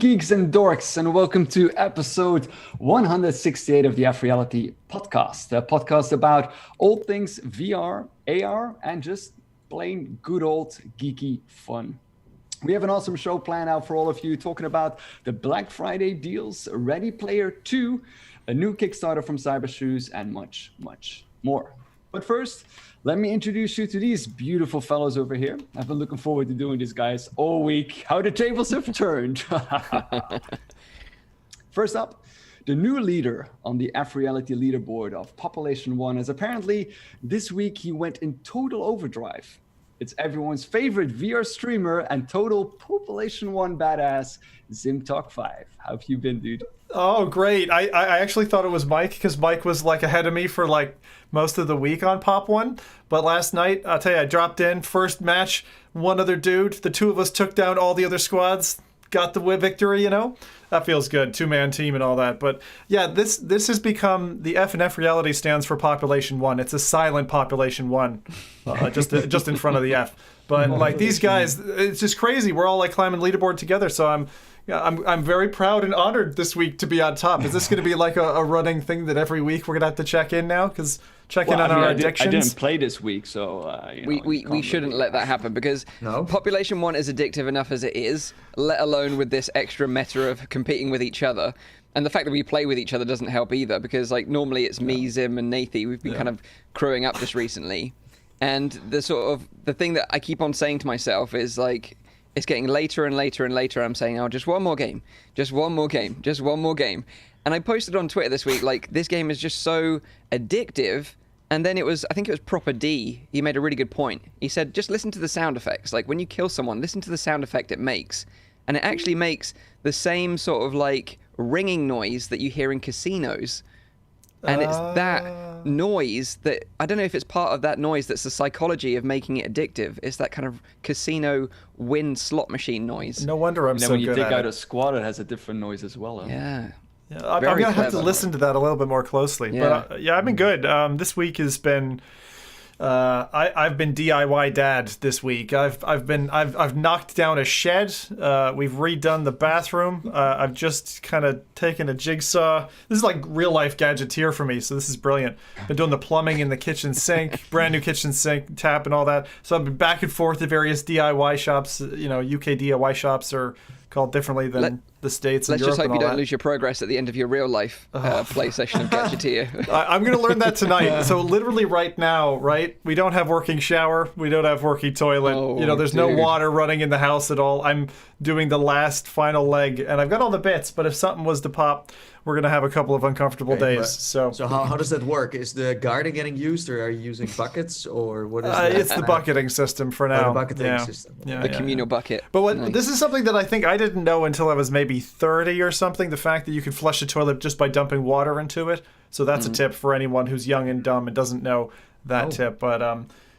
geeks and dorks, and welcome to episode 168 of the F.Reality Podcast, a podcast about all things VR, AR, and just plain good old geeky fun. We have an awesome show planned out for all of you, talking about the Black Friday deals, Ready Player 2, a new Kickstarter from Cybershoes, and much, much more. But first, let me introduce you to these beautiful fellows over here. I've been looking forward to doing this, guys, all week. How the tables have turned. First up, the new leader on the F.Reality leaderboard of Population 1 is apparently this week he went in total overdrive. It's everyone's favorite VR streamer and total Population 1 badass, ZimTalk5. How have you been, dude? Oh, great. I actually thought it was Mike because Mike was like ahead of me for like most of the week on Pop 1. But last night, I'll tell you, I dropped in, first match, one other dude. The two of us took down all the other squads, got the victory, you know? That feels good, two-man team and all that. But yeah, this has become, the F in F-Reality stands for Population 1. It's a silent Population 1, just in front of the F. But like these guys, it's just crazy. We're all like climbing leaderboard together, so I'm very proud and honored this week to be on top. Is this going to be like a running thing that every week we're going to have to check in now? Because on our addictions. I didn't play this week, so we shouldn't let that happen because Population 1 is addictive enough as it is, let alone with this extra meta of competing with each other. And the fact that we play with each other doesn't help either, because like normally it's me, Zim, and Nathi. We've been kind of crewing up just recently, and the thing that I keep on saying to myself is like, it's getting later and later and later. I'm saying, oh, just one more game, just one more game, just one more game. And I posted on Twitter this week, like, this game is just so addictive. And then I think it was Proper D. He made a really good point. He said, just listen to the sound effects. Like, when you kill someone, listen to the sound effect it makes. And it actually makes the same sort of, like, ringing noise that you hear in casinos. And it's that noise that, I don't know if it's part of that noise that's the psychology of making it addictive. It's that kind of casino win slot machine noise. No wonder I'm so good at it. When you dig out a squad, it has a different noise as well. Huh? Yeah. I'm going to have to listen to that a little bit more closely. Yeah. But I've been good. This week has been... I've been DIY dad this week. I've knocked down a shed. We've redone the bathroom. I've just kind of taken a jigsaw. This is like real life gadgeteer for me, so this is brilliant. Been doing the plumbing in the kitchen sink, brand new kitchen sink, tap and all that. So I've been back and forth to various DIY shops. You know, UK DIY shops are called differently than the States and Europe. Let's just hope you don't that. lose your progress at the end of your real life play session of Gadgeteer. I'm going to learn that tonight. So literally right now, right, we don't have working shower. We don't have working toilet. Oh, there's no water running in the house at all. I'm doing the last final leg, and I've got all the bits, but if something was to pop, we're going to have a couple of uncomfortable days. So how does that work? Is the garden getting used, or are you using buckets, or what is that? It's the bucketing system for now. The bucketing system. Yeah, the communal bucket. But this is something that I think I didn't know until I was maybe 30 or something, the fact that you can flush a toilet just by dumping water into it. So that's a tip for anyone who's young and dumb and doesn't know that tip. But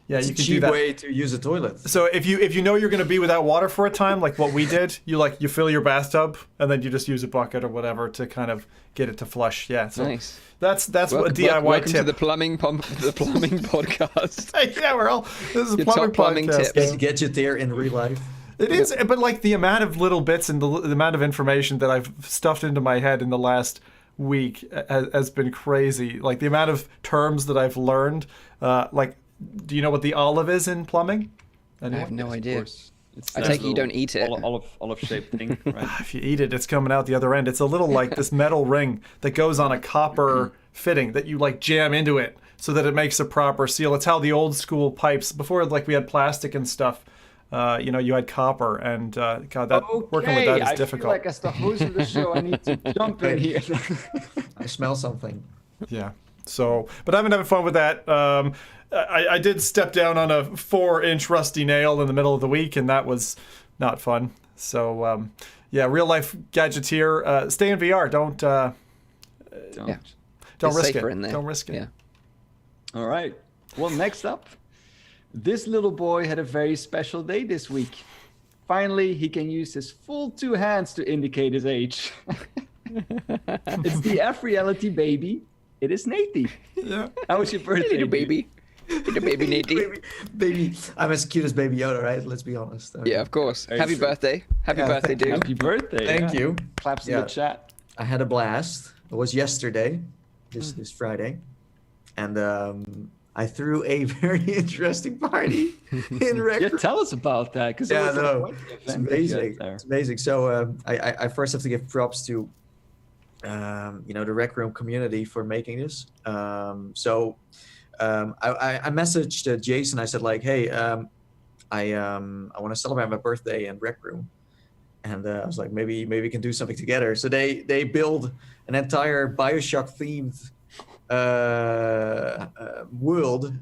yeah, it's you can a cheap do that. way to use a toilet. So if you know you're going to be without water for a time, like what we did, you fill your bathtub and then you just use a bucket or whatever to kind of get it to flush. Yeah, so nice. That's what a DIY welcome tip. To the plumbing podcast. Yeah, this is a Your plumbing top plumbing podcast. tips. Get you there in real life. It is, but like the amount of little bits and the amount of information that I've stuffed into my head in the last week has been crazy. Like the amount of terms that I've learned. Like, do you know what the olive is in plumbing? I have no idea. It's I take it you don't eat it. Olive shaped thing, right? If you eat it, it's coming out the other end. It's a little like this metal ring that goes on a copper fitting that you like jam into it so that it makes a proper seal. It's how the old school pipes, before like we had plastic and stuff, you had copper, and God, working with that is difficult. I feel like as the host of the show, I need to jump in here. I smell something. Yeah. So, but I've been having fun with that. I did step down on a 4-inch rusty nail in the middle of the week, and that was not fun. So, yeah, real life gadgeteer. Stay in VR. Don't risk it. Don't risk it. Yeah. All right. Well, next up, this little boy had a very special day this week. Finally, he can use his full 2 hands to indicate his age. It's the F.Reality baby. It is Nathi. Yeah. How was your birthday, Little baby. Little baby Nathi. baby, I'm as cute as Baby Yoda, right? Let's be honest. Yeah, of course. Very Happy true. birthday. Happy birthday, dude. Happy birthday. Thank you. Claps in the chat. I had a blast. It was yesterday, this Friday, and I threw a very interesting party in Rec Room. Yeah, tell us about that, because it's amazing. It's amazing. So I first have to give props to the Rec Room community for making this. I messaged Jason. I said like, hey, I want to celebrate my birthday in Rec Room. And I was like, maybe we can do something together. So they build an entire BioShock themed world,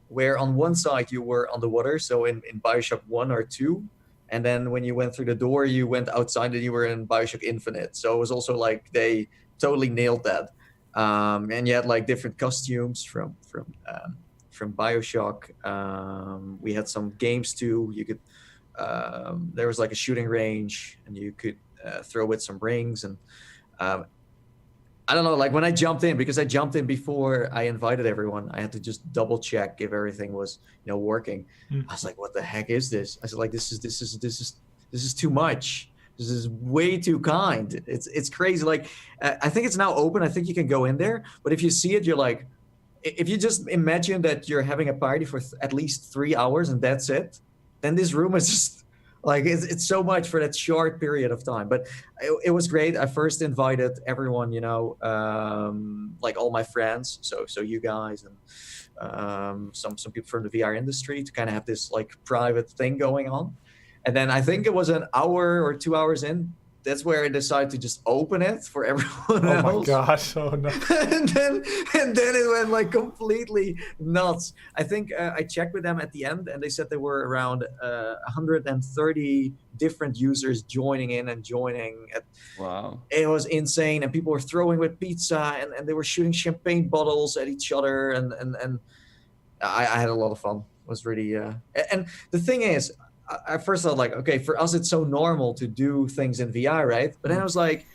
where on one side you were on the water, so in BioShock 1 or 2, and then when you went through the door, you went outside and you were in BioShock Infinite. So it was also like they totally nailed that. And you had like different costumes from BioShock. We had some games too. You could. There was like a shooting range, and you could throw with some rings. And I don't know, like when I jumped in, because I jumped in before I invited everyone, I had to just double check if everything was working. I was like, what the heck is this? I said like, this is too much. This is way too kind. It's crazy. Like I think it's now open. I think you can go in there, but if you see it, you're like, if you just imagine that you're having a party for at least 3 hours and that's it, then this room is just like, it's so much for that short period of time. But it was great. I first invited everyone, like all my friends, so you guys and some people from the VR industry, to kind of have this like private thing going on. And then I think it was an hour or 2 hours in, that's where I decided to just open it for everyone else. Oh my gosh! Oh no! and then it went like completely nuts. I think I checked with them at the end, and they said there were around 130 different users joining in and joining. Wow! It was insane, and people were throwing with pizza, and they were shooting champagne bottles at each other, and I had a lot of fun. It was really and the thing is, I first thought like, okay, for us it's so normal to do things in VR, right? But then I was like,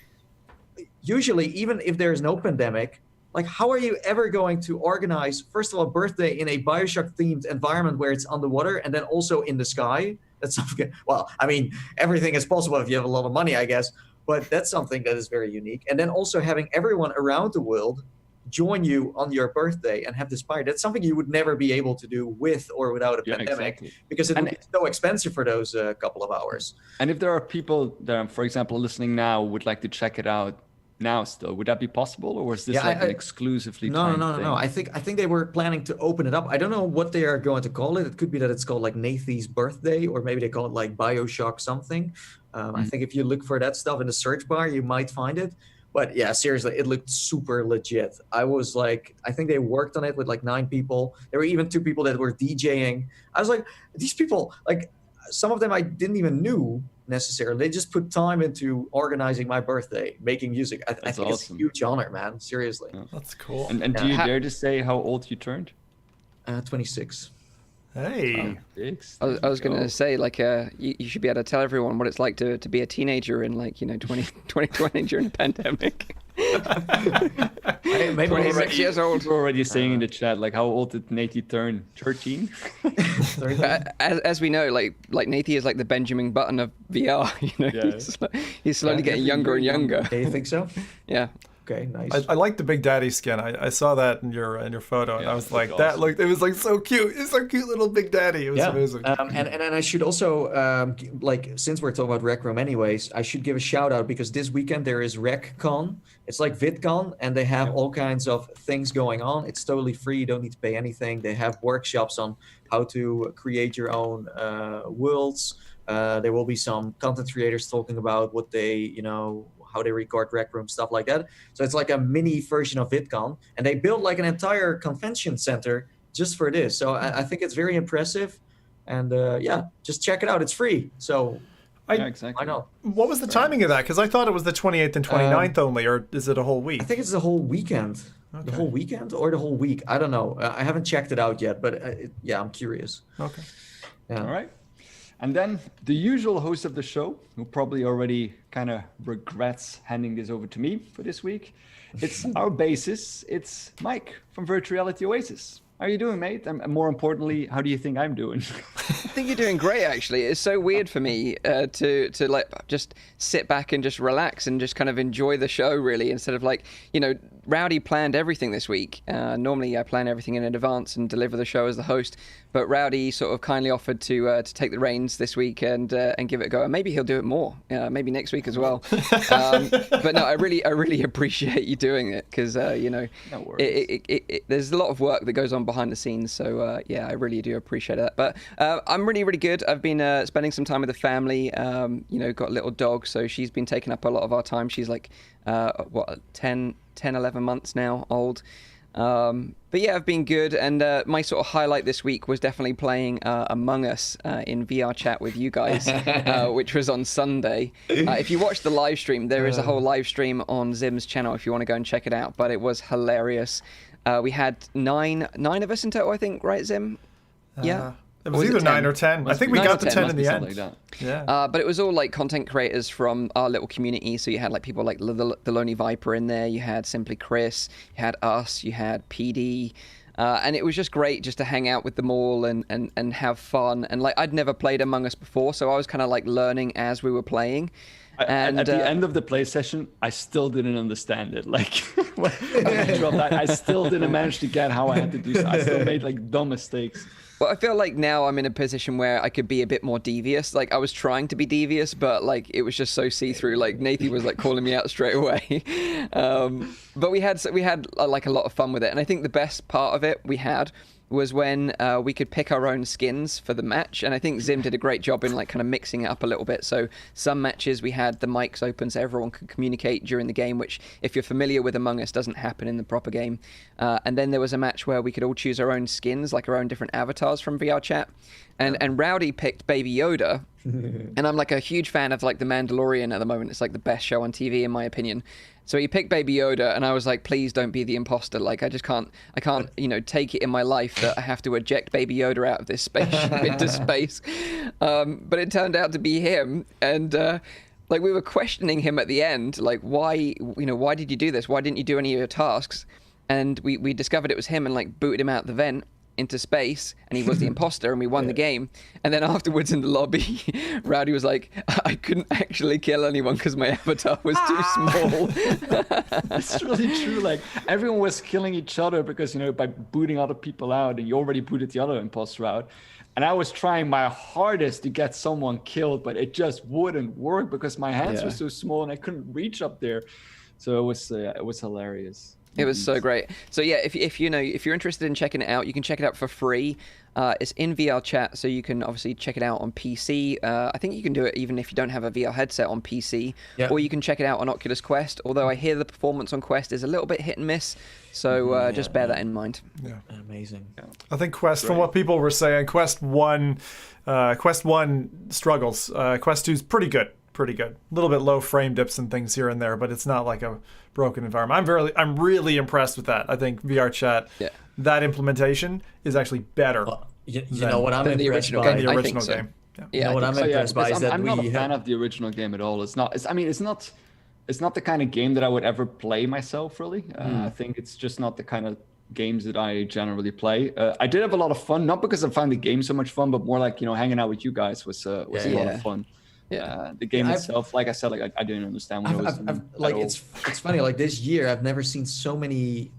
usually even if there's no pandemic, like how are you ever going to organize, first of all, a birthday in a BioShock themed environment where it's underwater and then also in the sky? That's something, well, I mean, everything is possible if you have a lot of money, I guess, but that's something that is very unique. And then also having everyone around the world join you on your birthday and have this party. That's something you would never be able to do with or without a pandemic, because it would be so expensive for those couple of hours. And if there are people that, for example, listening now would like to check it out now still, would that be possible, or is this an exclusively timed thing? No. I think they were planning to open it up. I don't know what they are going to call it. It could be that it's called like Nathy's birthday, or maybe they call it like BioShock something. I think if you look for that stuff in the search bar, you might find it. But yeah, seriously, it looked super legit. I was like, I think they worked on it with like 9 people. There were even 2 people that were DJing. I was like, these people, like some of them I didn't even knew necessarily. They just put time into organizing my birthday, making music. I think awesome. It's a huge honor, man. Seriously. Yeah. That's cool. And do you dare to say how old you turned? 26. Hey, I was going to say, like, you should be able to tell everyone what it's like to be a teenager in, like, 2020 during a pandemic. Maybe 26 years old. We're already saying in the chat, like, how old did Nathy turn? 13? As we know, like Nathy is like the Benjamin Button of VR. He's slowly getting younger and younger. Do you think so? Yeah. Okay, nice. I like the Big Daddy skin. I saw that in your photo, and I was like, that awesome. looked. It was like so cute. It's so cute, little Big Daddy. It was amazing. And I should also like, since we're talking about Rec Room, anyways, I should give a shout out, because this weekend there is RecCon. It's like VidCon, and they have all kinds of things going on. It's totally free. You don't need to pay anything. They have workshops on how to create your own worlds. There will be some content creators talking about what they, how they record Rec Room, stuff like that. So it's like a mini version of VidCon, and they built like an entire convention center just for this. So I think it's very impressive, and just check it out. It's free. So exactly. Why not? What was the timing of that? Because I thought it was the 28th and 29th only, or is it a whole week? I think it's the whole weekend. Okay. The whole weekend or the whole week? I don't know. I haven't checked it out yet, but I'm curious. Okay. Yeah. All right. And then the usual host of the show, who probably already kind of regrets handing this over to me for this week. It's our bassist. It's Mike from FReality Oasis. How are you doing, mate? And more importantly, how do you think I'm doing? I think you're doing great, actually. It's so weird for me to like just sit back and just relax and just kind of enjoy the show, really, instead of like, Rowdy planned everything this week. Normally I plan everything in advance and deliver the show as the host, but Rowdy sort of kindly offered to take the reins this week and give it a go. And maybe he'll do it more, maybe next week as well. But no, I really appreciate you doing it, because No worries. there's a lot of work that goes on behind the scenes. So yeah, I really do appreciate that. But I'm really good. I've been spending some time with the family. Got a little dog, so she's been taking up a lot of our time. She's like 10, 11 months now old. But yeah, I've been good, and my sort of highlight this week was definitely playing Among Us in VRChat with you guys, which was on Sunday. If you watch the live stream, there is a whole live stream on Zim's channel if you want to go and check it out, but it was hilarious. We had nine of us in total, I think, right, Zim? Yeah. It was either 9 or 10. I think we got the 10 in the end. Like that. Yeah. But it was all like content creators from our little community. So you had like people like the Lonely Viper in there. You had Simply Chris. You had us. You had PD. And it was just great just to hang out with them all and have fun. And like I'd never played Among Us before, so I was kind of like learning as we were playing. And at the end of the play session, I still didn't understand it. Like, when I dropped that, I still didn't manage to get how I had to do so. I still made like dumb mistakes. Well, I feel like now I'm in a position where I could be a bit more devious. Like I was trying to be devious, but like it was just so see-through. Like Nathan was like calling me out straight away. But we had like a lot of fun with it, and I think the best part of it we had was when we could pick our own skins for the match, and I think Zim did a great job in like kind of mixing it up a little bit. So some matches we had the mics open so everyone could communicate during the game, which if you're familiar with Among Us doesn't happen in the proper game. And then there was a match where we could all choose our own skins, like our own different avatars from VRChat. And Rowdy picked Baby Yoda, and I'm like a huge fan of like The Mandalorian at the moment. It's like the best show on TV in my opinion. So he picked Baby Yoda, and I was like, please don't be the imposter. Like I can't, take it in my life that I have to eject Baby Yoda out of this spaceship into space. But it turned out to be him, and like we were questioning him at the end, like why did you do this? Why didn't you do any of your tasks? And we discovered it was him, and like booted him out the vent into space, and he was the imposter, and we won the game. And then afterwards in the lobby, Rowdy was like, I couldn't actually kill anyone because my avatar was too small. It's really true. Like everyone was killing each other because, by booting other people out, and you already booted the other imposter out. And I was trying my hardest to get someone killed, but it just wouldn't work because my hands were so small and I couldn't reach up there. So it was hilarious. It was so great. So yeah, if you're interested in checking it out, you can check it out for free. It's in VRChat, so you can obviously check it out on PC. I think you can do it even if you don't have a VR headset on PC, or you can check it out on Oculus Quest. Although I hear the performance on Quest is a little bit hit and miss, so just bear that in mind. Yeah, amazing. I think Quest, from what people were saying, Quest 1 struggles. Quest 2 is pretty good. A little bit low frame dips and things here and there, but it's not like a broken environment. I'm really impressed with that. I think VRChat, that implementation is actually better. Well, you know what I'm impressed by? Than the original game. Yeah, you know what I'm impressed by is that I'm not a fan of the original game at all. It's not the kind of game that I would ever play myself, really. I think it's just not the kind of games that I generally play. I did have a lot of fun, not because I found the game so much fun, but more like, hanging out with you guys was a lot of fun. Yeah, the game itself, like I said, like I didn't understand what it was. Like it's funny. Like this year, I've never seen so many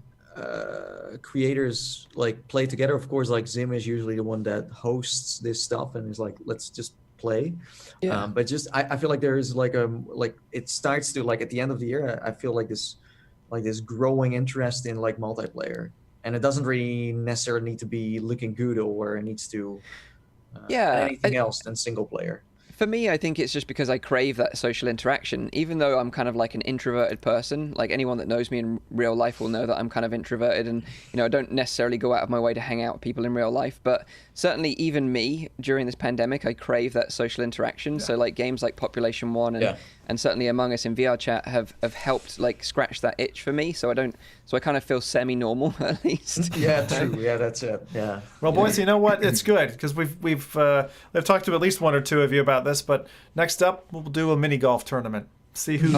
creators like play together. Of course, like Zim is usually the one that hosts this stuff and is like, let's just play. Yeah. But just I feel like there is like it starts to like at the end of the year. I feel like this growing interest in like multiplayer, and it doesn't really necessarily need to be looking good or it needs to anything else than single player. For me, I think it's just because I crave that social interaction. Even though I'm kind of like an introverted person, like anyone that knows me in real life will know that I'm kind of introverted, and I don't necessarily go out of my way to hang out with people in real life. But certainly, even me during this pandemic, I crave that social interaction. Yeah. So like games like Population 1 and certainly Among Us in VRChat have helped like scratch that itch for me. So I kind of feel semi-normal at least. Yeah, true. Yeah, that's it. Yeah. Well, boys, you know what? It's good because we've talked to at least one or two of you about this. But next up, we'll do a mini golf tournament See who's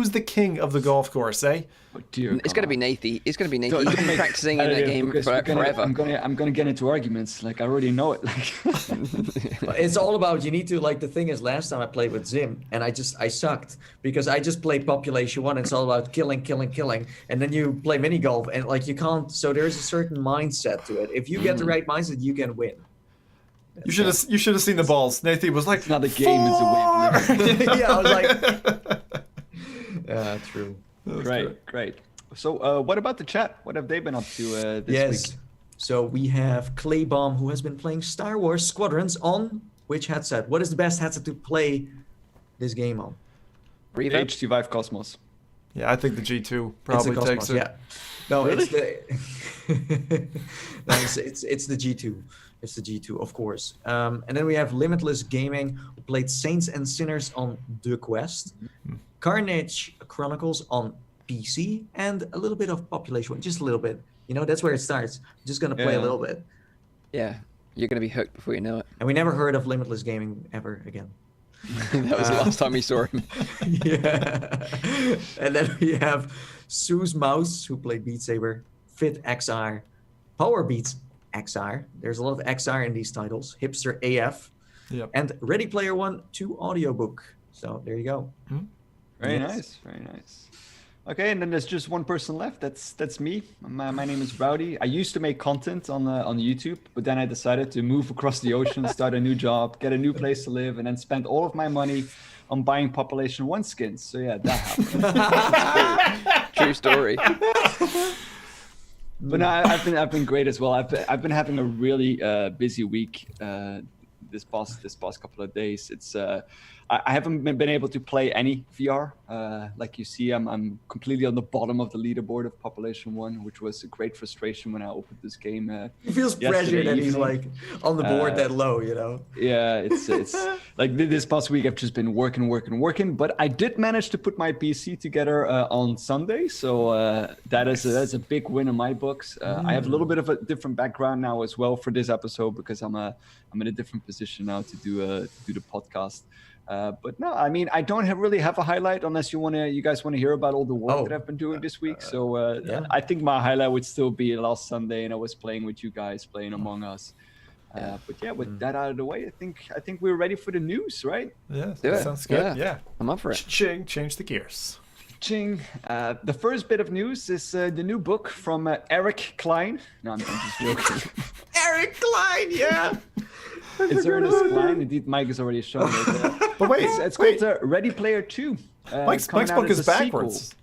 the king of the golf course, eh? Oh, dear It's going to be Nathy. It's going to be Nathy. He's been practicing in that game forever. I'm gonna get into arguments. Like I already know it. Like it's all about you need to like. The thing is, last time I played with Zim, and I sucked because I just played Population 1. It's all about killing, and then you play mini golf, and like you can't. So there's a certain mindset to it. If you get the right mindset, you can win. You should have seen the balls. Nathan was like, it's not a game, it's a win. Yeah, I was like, yeah, true. Great. So, what about the chat? What have they been up to this week? So we have Claybomb, who has been playing Star Wars Squadrons on which headset? What is the best headset to play this game on? Reverb? HTC Vive Cosmos. Yeah, I think the G2 probably takes it. Yeah. No, really? it's the G2. It's the G2, of course. And then we have Limitless Gaming, who played Saints and Sinners on The Quest, Carnage Chronicles on PC, and a little bit of Population 1, just a little bit. You know, that's where it starts. I'm just going to play a little bit. Yeah, you're going to be hooked before you know it. And we never heard of Limitless Gaming ever again. That was the last time we saw him. Yeah. And then we have Sue's Mouse, who played Beat Saber, Fit XR, Power Beats XR. There's a lot of XR in these titles. Hipster AF. Yep. And Ready Player One 2 audiobook. So there you go. Very nice. Okay, and then there's just one person left. That's me. My name is Rowdy. I used to make content on YouTube, but then I decided to move across the ocean, start a new job, get a new place to live, and then spend all of my money on buying Population 1 skins. So yeah, that happened. True story. But no, I've been great as well. I've been having a really busy week this past couple of days. It's I haven't been able to play any VR. Like you see, I'm completely on the bottom of the leaderboard of Population 1, which was a great frustration when I opened this game. He feels pressured that he's like on the board that low, you know? Yeah, it's like this past week I've just been working. But I did manage to put my PC together on Sunday, so that's a big win in my books. I have a little bit of a different background now as well for this episode because I'm in a different position now to do the podcast. But no, I mean, I don't really have a highlight unless you guys want to hear about all the work that I've been doing this week. So I think my highlight would still be last Sunday, and I was playing with you guys, playing Among Us. But yeah, with that out of the way, I think we're ready for the news, right? Yeah, that sounds good. Yeah, I'm up for it. Change the gears. Ching. The first bit of news is the new book from Eric Klein. No, I'm just joking. Eric Klein, yeah. It's Ernest Klein. Indeed, Mike has already shown it. But wait, it's called Ready Player 2. Mike's book is backwards.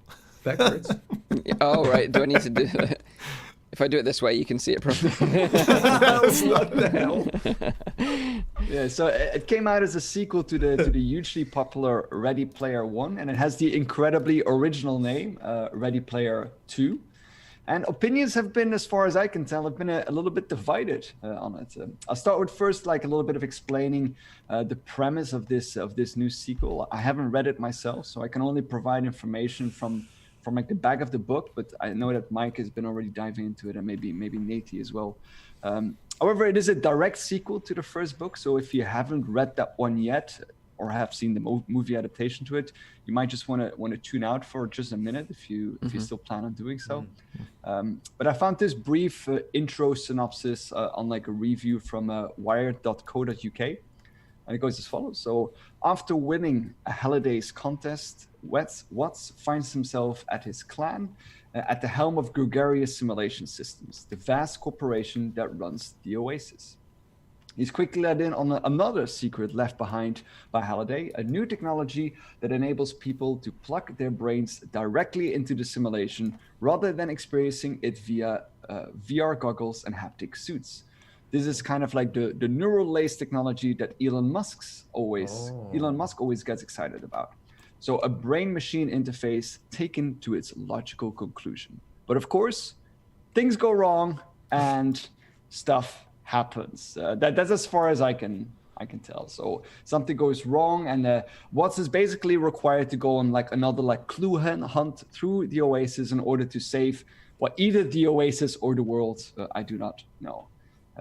Backwards? Oh, right. Do I need to do that? If I do it this way, you can see it properly. What the hell? Yeah, so it came out as a sequel to the hugely popular Ready Player 1, and it has the incredibly original name, Ready Player 2. And opinions have been, as far as I can tell, have been a little bit divided on it. I'll start with first, like a little bit of explaining the premise of this new sequel. I haven't read it myself, so I can only provide information from like the back of the book. But I know that Mike has been already diving into it, and maybe Nathy as well. However, it is a direct sequel to the first book, so if you haven't read that one yet, or have seen the movie adaptation to it, you might just want to tune out for just a minute if you still plan on doing so. But I found this brief intro synopsis on like a review from wired.co.uk, and it goes as follows. So after winning a Halliday's contest, Watts finds himself at his clan at the helm of Gregarious Simulation Systems, the vast corporation that runs the Oasis. He's quickly let in on another secret left behind by Halliday, a new technology that enables people to plug their brains directly into the simulation rather than experiencing it via VR goggles and haptic suits. This is kind of like the neural lace technology that Elon Musk always gets excited about. So a brain-machine interface taken to its logical conclusion. But of course, things go wrong and stuff happens. That's as far as I can tell. So something goes wrong, and Watts is basically required to go on like another clue hunt through the Oasis in order to save either the Oasis or the world. I do not know.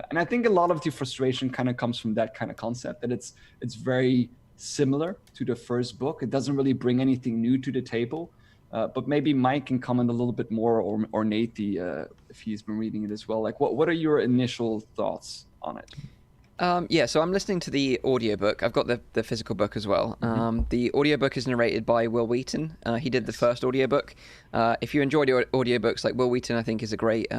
And I think a lot of the frustration kind of comes from that kind of concept, that it's very similar to the first book. It doesn't really bring anything new to the table. But maybe Mike can comment a little bit more, or Nate, if he's been reading it as well. Like, what are your initial thoughts on it? So I'm listening to the audiobook. I've got the physical book as well. The audiobook is narrated by Will Wheaton. He did the first audiobook. If you enjoy the audiobooks, like Will Wheaton, I think is a great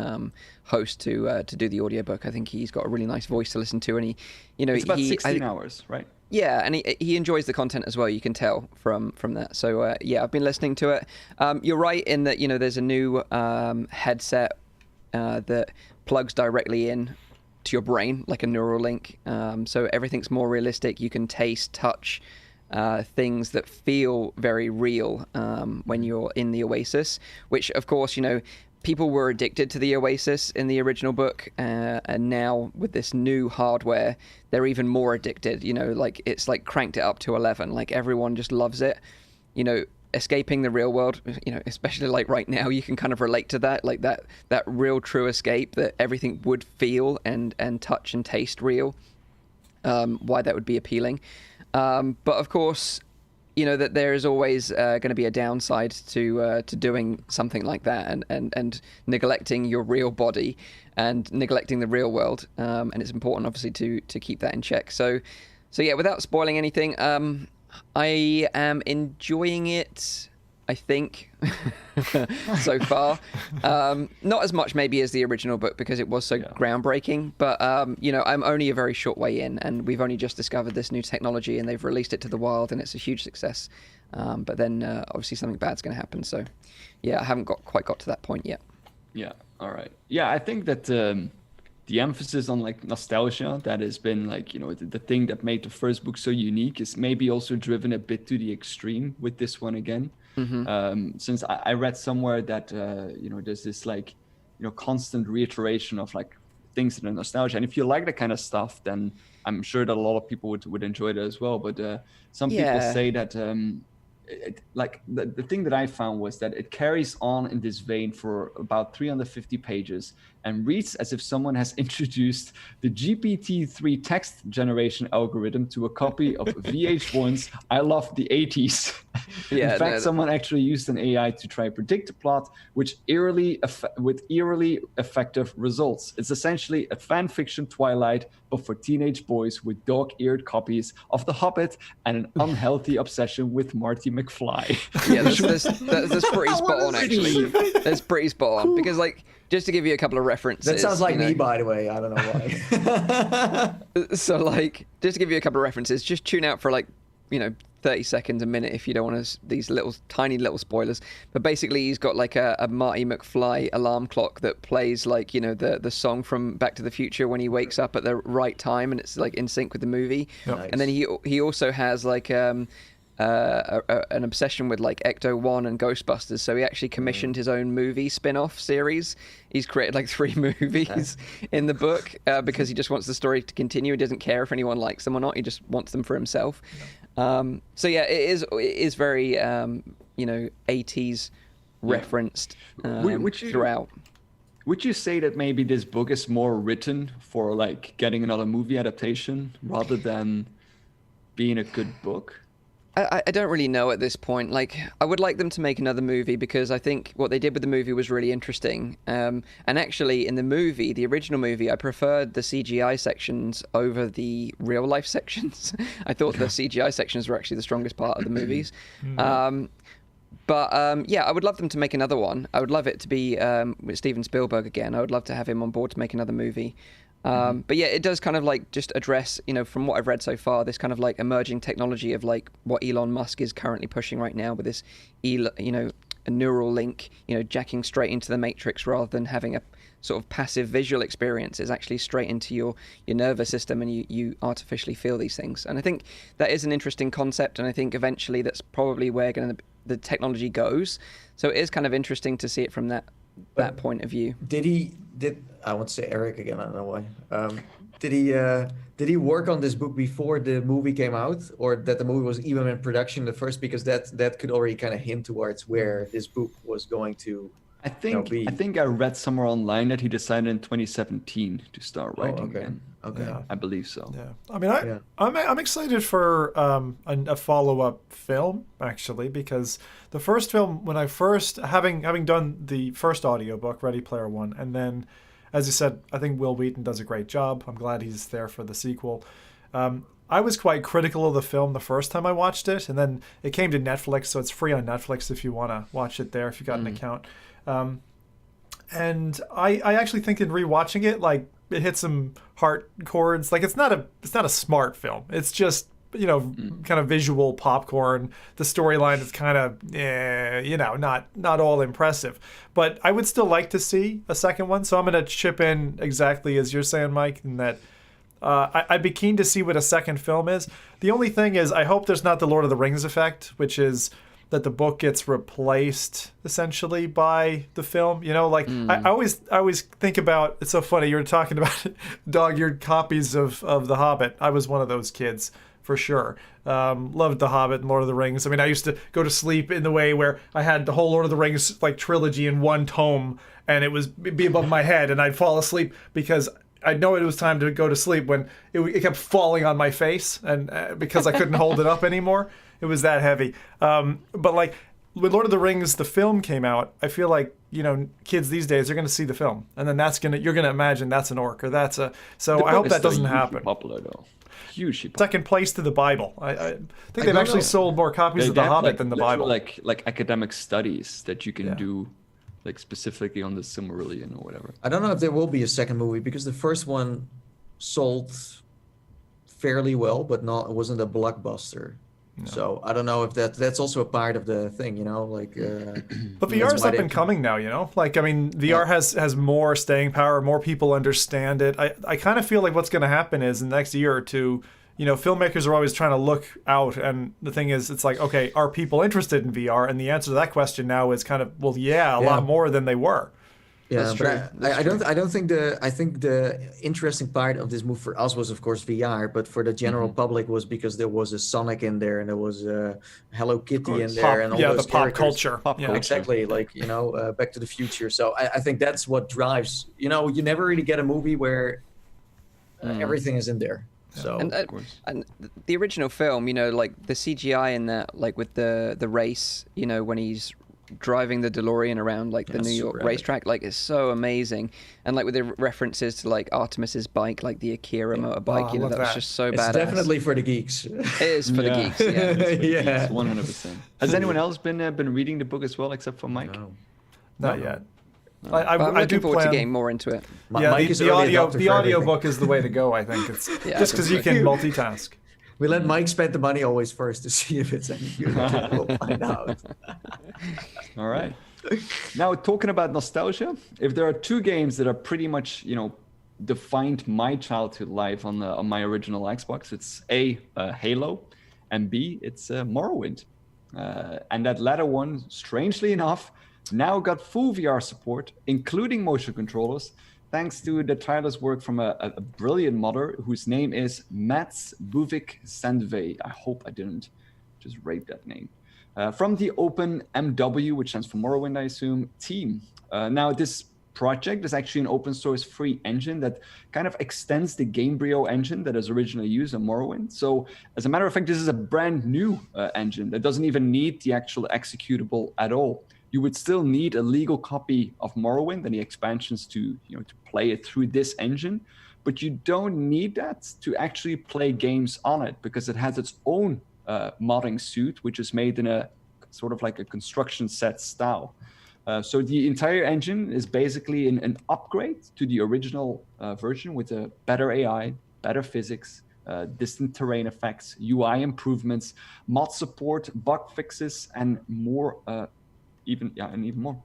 host to do the audiobook. I think he's got a really nice voice to listen to, and it's about 16 hours, right? Yeah, and he enjoys the content as well. You can tell from that. So I've been listening to it. You're right in that there's a new headset that plugs directly in to your brain, like a neural link. So everything's more realistic. You can taste, touch things that feel very real when you're in the Oasis. Which, of course, people were addicted to the Oasis in the original book, and now with this new hardware, they're even more addicted. Like it's like cranked it up to 11. Like everyone just loves it. Escaping the real world, especially like right now, you can kind of relate to that, like that real true escape, that everything would feel and touch and taste real. Why that would be appealing, but of course, that there is always going to be a downside to doing something like that, and neglecting your real body and neglecting the real world. And it's important, obviously, to keep that in check. So yeah, without spoiling anything, I am enjoying it, I think, so far. Not as much maybe as the original book, because it was so groundbreaking, but I'm only a very short way in, and we've only just discovered this new technology, and they've released it to the wild, and it's a huge success. But then obviously something bad's going to happen. So yeah, I haven't quite got to that point yet. Yeah. All right. Yeah, I think that the emphasis on like nostalgia, that has been like, the thing that made the first book so unique, is maybe also driven a bit to the extreme with this one again. Since I read somewhere that, there's this like, constant reiteration of like things that are nostalgia. And if you like that kind of stuff, then I'm sure that a lot of people would enjoy that as well. But some people say that the thing that I found was that it carries on in this vein for about 350 pages and reads as if someone has introduced the GPT-3 text generation algorithm to a copy of VH1's I Love the 80s. In fact, someone actually used an AI to try to predict the plot, with eerily effective results. It's essentially a fan fiction Twilight, but for teenage boys with dog-eared copies of The Hobbit and an unhealthy obsession with Marty McFly. Yeah, that's pretty spot on, actually. That's pretty spot on, because like, just to give you a couple of references. That sounds like me, by the way. I don't know why. So like, just to give you a couple of references, just tune out for like, 30 seconds, a minute, if you don't want these tiny little spoilers. But basically, he's got like a Marty McFly alarm clock that plays like, the song from Back to the Future when he wakes up at the right time, and it's like in sync with the movie. Nice. And then he also has like an obsession with like Ecto-1 and Ghostbusters, so he actually commissioned his own movie spin-off series. He's created like 3 movies in the book because he just wants the story to continue. He doesn't care if anyone likes them or not. He just wants them for himself. So yeah, it is very 80s referenced throughout. Would you say that maybe this book is more written for like getting another movie adaptation rather than being a good book? I don't really know at this point. Like, I would like them to make another movie, because I think what they did with the movie was really interesting. And actually, in the movie, the original movie, I preferred the CGI sections over the real life sections. I thought the CGI sections were actually the strongest part of the movies. But I would love them to make another one. I would love it to be with Steven Spielberg again. I would love to have him on board to make another movie. But yeah, it does kind of like just address, from what I've read so far, this kind of like emerging technology of like what Elon Musk is currently pushing right now with this, a neural link, jacking straight into the matrix rather than having a sort of passive visual experience. Is actually straight into your nervous system, and you artificially feel these things. And I think that is an interesting concept, and I think eventually that's probably where the technology goes. So it is kind of interesting to see it from that point of view. I want to say Eric again, I don't know why. Did he work on this book before the movie came out, or that the movie was even in production at first? Because that could already kind of hint towards where this book was going to I think I read somewhere online that he decided in 2017 to start writing again. Okay. Yeah. I believe so. Yeah, I mean, I'm excited for a follow-up film actually, because the first film, when I first having done the first audiobook, Ready Player One, and then, as you said, I think Will Wheaton does a great job. I'm glad he's there for the sequel. I was quite critical of the film the first time I watched it, and then it came to Netflix, so it's free on Netflix if you want to watch it there, if you got an account. And I actually think in rewatching it, like, it hit some heart chords. Like, it's not a smart film. It's just, kind of visual popcorn. The storyline is kind of, not all impressive. But I would still like to see a second one, so I'm going to chip in exactly as you're saying, Mike, in that I'd be keen to see what a second film is. The only thing is, I hope there's not the Lord of the Rings effect, which is that the book gets replaced essentially by the film. I always think about, it's so funny, you were talking about dog-eared copies of The Hobbit. I was one of those kids for sure. Loved The Hobbit and Lord of the Rings. I mean, I used to go to sleep in the way where I had the whole Lord of the Rings like trilogy in one tome, and it'd be above my head, and I'd fall asleep because I'd know it was time to go to sleep when it kept falling on my face, and because I couldn't hold it up anymore. It was that heavy. But like when Lord of the Rings, the film came out, I feel like, kids these days are going to see the film, and then you're going to imagine that's an orc or that's a. So I hope that doesn't happen. Popular though. Hugely popular. Second place to the Bible. I think they've actually sold more copies of The Hobbit than the Bible. Like academic studies that you can do, like specifically on the Silmarillion or whatever. I don't know if there will be a second movie, because the first one sold fairly well, but it wasn't a blockbuster. No. So I don't know if that's also a part of the thing, But VR's up and coming now, Like, I mean, VR has more staying power, more people understand it. I kind of feel like what's going to happen is in the next year or two, filmmakers are always trying to look out, and the thing is, it's like, okay, are people interested in VR? And the answer to that question now is kind of, a lot more than they were. Yeah, but I think the interesting part of this move for us was, of course, VR, but for the general public was because there was a Sonic in there, and there was a Hello Kitty in there, and all those the pop characters. culture. Exactly, Back to the Future. So I think that's what drives. You never really get a movie where everything is in there. So and the original film, like the CGI in that, like with the race, when he's driving the DeLorean around like the New York racetrack, like it's so amazing, and like with the references to like Artemis's bike, like the Akira motorbike, that was just so badass. It's definitely for the geeks. It is for the geeks. Yeah, 100%. Has anyone else been reading the book as well, except for Mike? No. Not yet. I'm looking forward to getting more into it. The audio book is the way to go. I think it's just because you can multitask. We let Mike spend the money always first to see if it's any good. We'll find out. All right. Now, talking about nostalgia, if there are two games that are pretty much, defined my childhood life on my original Xbox, it's A, Halo, and B, it's Morrowind. And that latter one, strangely enough, now got full VR support, including motion controllers, thanks to the tireless work from a brilliant modder whose name is Mats Buvik Sandve. I hope I didn't just rape that name. From the Open MW, which stands for Morrowind, I assume, team. Now, this project is actually an open source free engine that kind of extends the Gamebryo engine that is originally used on Morrowind. So, as a matter of fact, this is a brand new engine that doesn't even need the actual executable at all. You would still need a legal copy of Morrowind and the expansions to play it through this engine, but you don't need that to actually play games on it, because it has its own modding suite, which is made in a sort of like a construction set style. So the entire engine is basically an upgrade to the original version with a better AI, better physics, distant terrain effects, UI improvements, mod support, bug fixes, and more. Even more.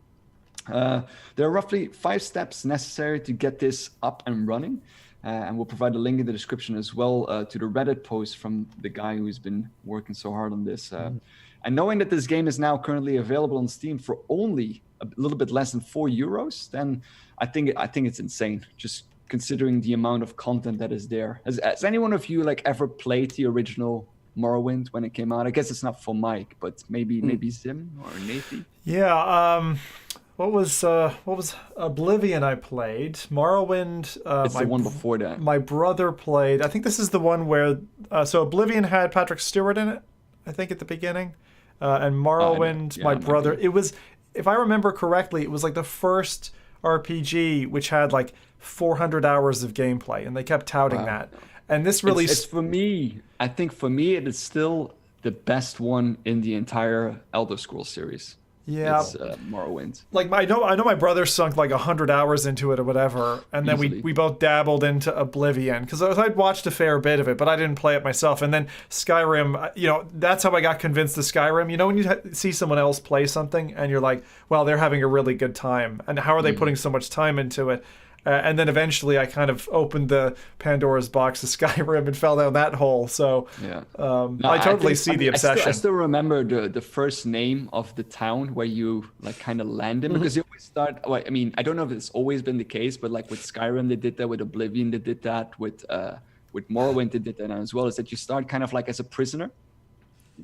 There are roughly 5 steps necessary to get this up and running, and we'll provide a link in the description as well to the Reddit post from the guy who's been working so hard on this. And knowing that this game is now currently available on Steam for only a little bit less than €4, then I think it's insane, just considering the amount of content that is there. Has anyone of you ever played the original Morrowind when it came out? I guess it's not for Mike, but maybe Zim or Nathy. Yeah. what was Oblivion I played. Morrowind. It's the one before that. My brother played. I think this is the one where. So Oblivion had Patrick Stewart in it, I think, at the beginning. And Morrowind, my brother. It was, if I remember correctly, it was like the first RPG which had like 400 hours of gameplay, and they kept touting that. And this really, it's for me. I think for me, it is still the best one in the entire Elder Scrolls series. Yeah, it's Morrowind. Like I know my brother sunk like 100 hours into it or whatever, and then we both dabbled into Oblivion because I'd watched a fair bit of it, but I didn't play it myself. And then Skyrim, that's how I got convinced to Skyrim. When you see someone else play something and you're like, well, they're having a really good time, and how are they putting so much time into it? And then eventually I kind of opened the Pandora's box of Skyrim and fell down that hole. So I totally see the obsession. I still remember the first name of the town where you like kind of land in, because you always start. Well, I mean, I don't know if it's always been the case, but like with Skyrim, they did that. With Oblivion, they did that. With Morrowind, they did that as well. Is that you start kind of like as a prisoner.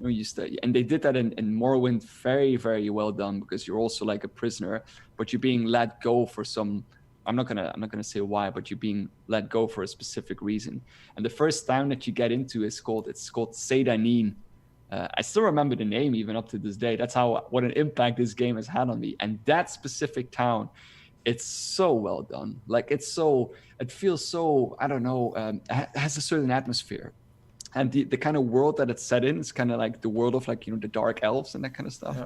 You start, and they did that in Morrowind very, very well done, because you're also like a prisoner, but you're being let go for some. I'm not gonna say why, but you're being let go for a specific reason. And the first town that you get into is called Seydanin. I still remember the name even up to this day. That's what an impact this game has had on me. And that specific town, it's so well done. Like it feels so, I don't know, has a certain atmosphere. And the kind of world that it's set in is kind of like the world of like, the dark elves and that kind of stuff,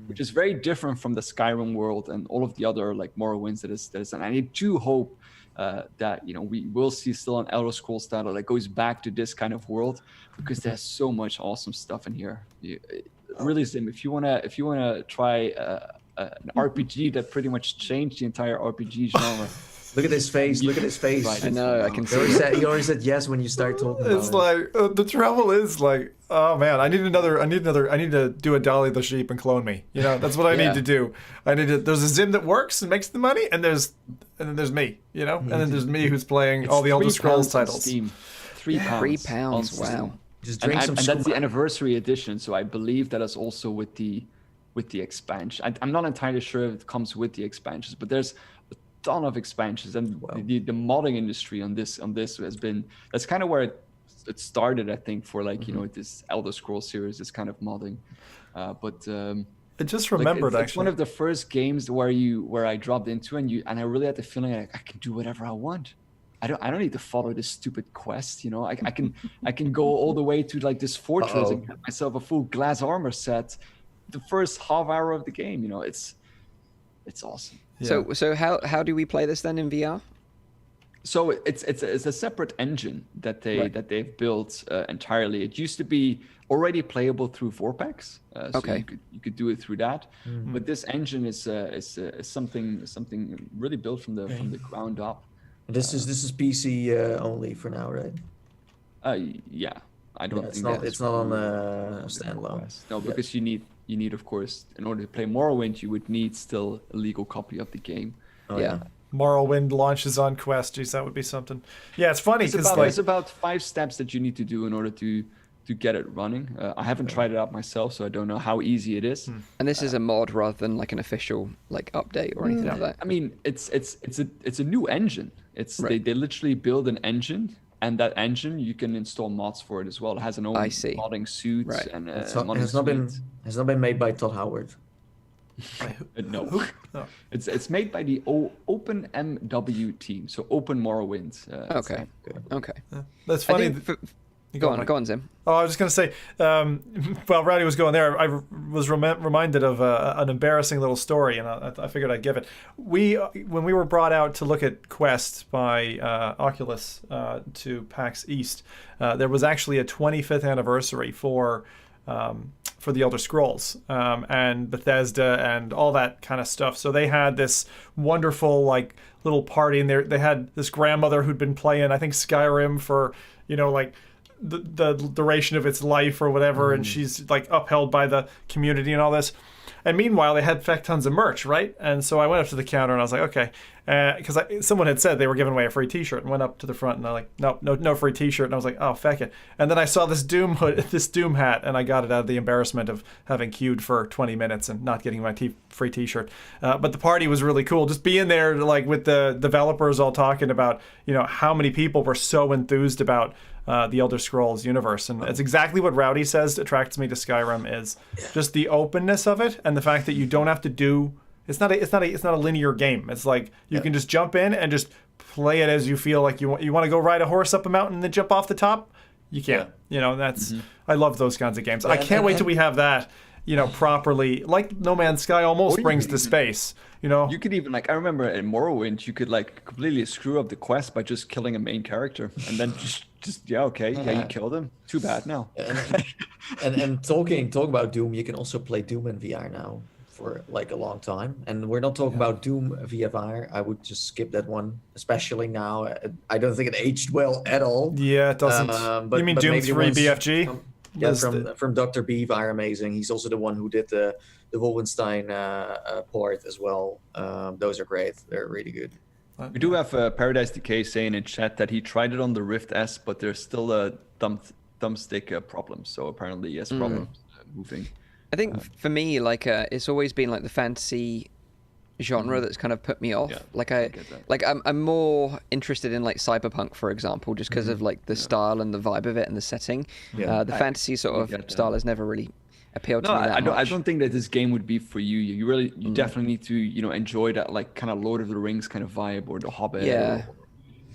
which is very different from the Skyrim world and all of the other like Morrowinds that is. And I do hope that, we will see still an Elder Scrolls title that goes back to this kind of world, because there's so much awesome stuff in here. Really, Zim, if you wanna try an RPG that pretty much changed the entire RPG genre. Look at his face. Look at his face. Right, I know. I can see. He already said yes when you start talking. It's like the trouble is like, oh man, I need to do a Dolly the sheep and clone me. That's what I need to do. There's a Zim that works and makes the money, and then there's me. And then there's me who's playing all the Elder Scrolls titles. Steam. £3. Wow. Just drink some. And that's the anniversary edition. So I believe that is also with the expansion. I'm not entirely sure if it comes with the expansions, but there's ton of expansions, and the modding industry on this has been, that's kind of where it started, I think, for like this Elder Scrolls series, this kind of modding. But I just remembered it's one of the first games where I dropped into, and I really had the feeling like I can do whatever I want. I don't need to follow this stupid quest. I can go all the way to like this fortress and get myself a full glass armor set the first half hour of the game. It's awesome. Yeah. So how do we play this then in VR? So it's a separate engine that they've built entirely. It used to be already playable through Vorpax, so you could do it through that. Mm-hmm. But this engine is something really built from the ground up. This is PC only for now, right? Yeah. I don't think it's not on the standalone. No, because you need, of course, in order to play Morrowind, you would need still a legal copy of the game. Oh, yeah. Morrowind launches on Quest. Geez, that would be something. Yeah, it's funny because there's about 5 steps that you need to do in order to get it running. I haven't tried it out myself, so I don't know how easy it is. And this is a mod rather than like an official like update or anything like that. I mean, it's a new engine. They literally build an engine. And that engine, you can install mods for it as well. It has an own modding suit, and has not been made by Todd Howard. No, it's made by the OpenMW team, so Open Morrowind. Okay. That's funny. Go on, Zim. Oh, I was just going to say, while Rowdy was going there, I was reminded of an embarrassing little story, and I figured I'd give it. When we were brought out to look at Quest by Oculus to PAX East, there was actually a 25th anniversary for the Elder Scrolls and Bethesda and all that kind of stuff. So they had this wonderful like little party, and they had this grandmother who'd been playing, I think, Skyrim for like the duration of its life or whatever, and she's like upheld by the community and all this. And meanwhile, they had tons of merch, right? And so I went up to the counter and I was like, okay. because someone had said they were giving away a free T-shirt, and went up to the front, and they're like, no free T-shirt, and I was like, oh, feck it. And then I saw this Doom hood, this Doom hat, and I got it out of the embarrassment of having queued for 20 minutes and not getting my free T-shirt. But the party was really cool, just being there, like with the developers all talking about, how many people were so enthused about the Elder Scrolls universe, and it's exactly what Rowdy says attracts me to Skyrim is just the openness of it, and the fact that you don't have to do. It's not a linear game. It's like you can just jump in and just play it as you feel like you want to go ride a horse up a mountain and then jump off the top. You can't. That's I love those kinds of games. I can't wait till we have that. Properly, like No Man's Sky almost brings to space. You could even I remember in Morrowind, you could completely screw up the quest by just killing a main character, and then you killed him. Too bad now. And talking about Doom, you can also play Doom in VR now for a long time, and we're not talking about Doom via VR. I would just skip that one, especially now. I don't think it aged well at all. Yeah, it doesn't. You mean Doom 3 BFG? From Dr. Beef are amazing. He's also the one who did the Wolfenstein port as well. Those are great. They're really good. We do have Paradise Decay saying in chat that he tried it on the Rift S, but there's still a thumbstick problem. So apparently he has problems moving. I think for me, it's always been the fantasy genre that's kind of put me off. I'm more interested in Cyberpunk, for example, just because of the style and the vibe of it and the setting. The fantasy sort of style has never really appealed to me that much. I don't think that this game would be for you. You definitely need to enjoy that kind of Lord of the Rings kind of vibe, or The Hobbit, or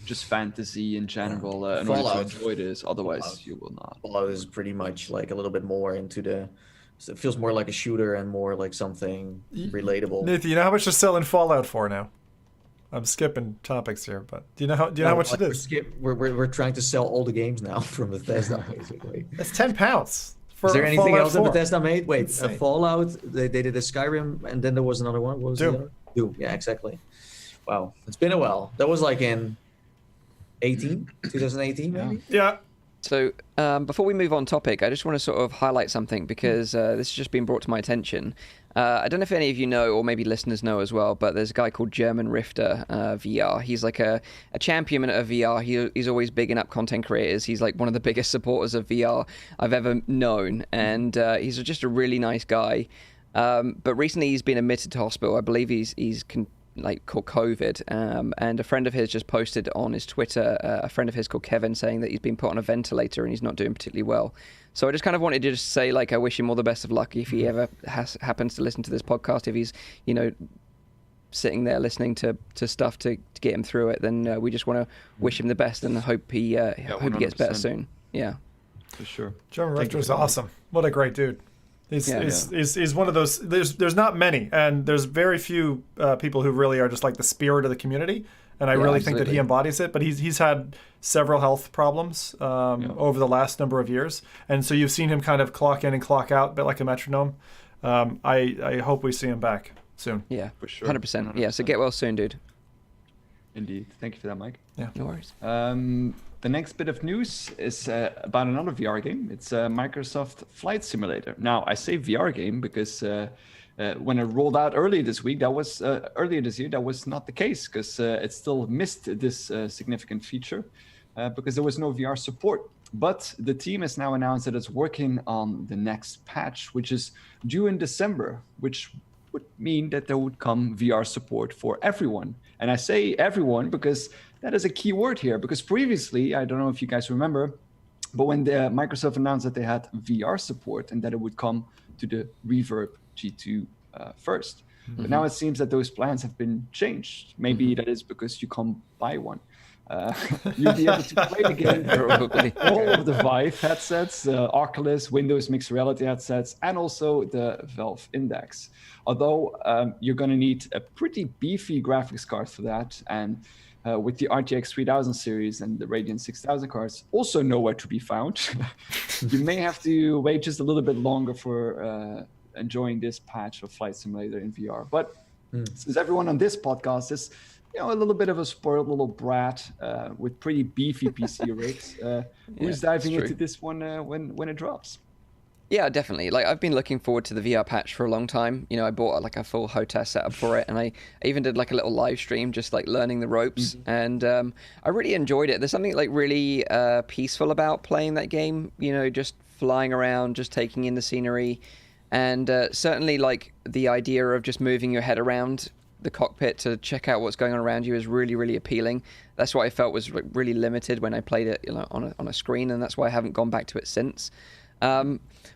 just fantasy in general, in order to enjoy this. Otherwise, you will not. Fallout is pretty much a little bit more into the. So it feels more like a shooter and more like something relatable. Nathan, you know how much they're selling Fallout for now? I'm skipping topics here, but do you know how much it is? We're trying to sell all the games now from Bethesda, basically. It's £10. Is there anything else that Bethesda made? Wait, Fallout. They did a Skyrim, and then there was another one. What was Doom. The other? Doom. Yeah, exactly. Wow, it's been a while. That was in 2018, maybe. Yeah. So before we move on topic, I just want to sort of highlight something because this has just been brought to my attention. I don't know if any of you know, or maybe listeners know as well, but there's a guy called German Rifter VR. He's a champion of VR. He's always bigging up content creators. He's one of the biggest supporters of VR I've ever known, and he's just a really nice guy. But recently he's been admitted to hospital. I believe he's caught COVID, and a friend of his just posted on his Twitter, a friend of his called Kevin, saying that he's been put on a ventilator and he's not doing particularly well. So I just kind of wanted to just say, I wish him all the best of luck if he ever happens to listen to this podcast. If he's, sitting there listening to stuff to get him through it, then we just want to wish him the best and hope he gets better soon. Yeah, for sure. German Richter is awesome. What a great dude. He's one of those. There's not many, and there's very few people who really are just the spirit of the community. And I really think that he embodies it. But he's had several health problems over the last number of years, and so you've seen him kind of clock in and clock out, a bit like a metronome. I hope we see him back soon. Yeah, for sure. 100%. Yeah, so get well soon, dude. Indeed. Thank you for that, Mike. Yeah, no worries. The next bit of news is about another VR game. It's Microsoft Flight Simulator. Now, I say VR game because when it rolled out earlier this year, that was not the case, because it still missed this significant feature because there was no VR support. But the team has now announced that it's working on the next patch, which is due in December, which would mean that there would come VR support for everyone. And I say everyone because that is a key word here, because previously, I don't know if you guys remember, but when Microsoft announced that they had VR support and that it would come to the Reverb G2 first. But now it seems that those plans have been changed. Maybe that is because you can't buy one. You'll be able to play the game probably all of the Vive headsets, Oculus, Windows mixed reality headsets, and also the Valve Index. Although you're going to need a pretty beefy graphics card for that, and with the RTX 3000 series and the Radeon 6000 cards also nowhere to be found, you may have to wait just a little bit longer for enjoying this patch of Flight Simulator in VR. But since everyone on this podcast is a little bit of a spoiled little brat with pretty beefy PC rigs, who's diving into this one when it drops? Yeah, definitely. Like I've been looking forward to the VR patch for a long time. You know, I bought like a full hotel setup for it, and I even did like a little live stream, just like learning the ropes. And I really enjoyed it. There's something like really peaceful about playing that game. You know, just flying around, just taking in the scenery, and certainly like the idea of just moving your head around the cockpit to check out what's going on around you is really, really appealing. That's what I felt was really limited when I played it, you know, on a screen, and that's why I haven't gone back to it since.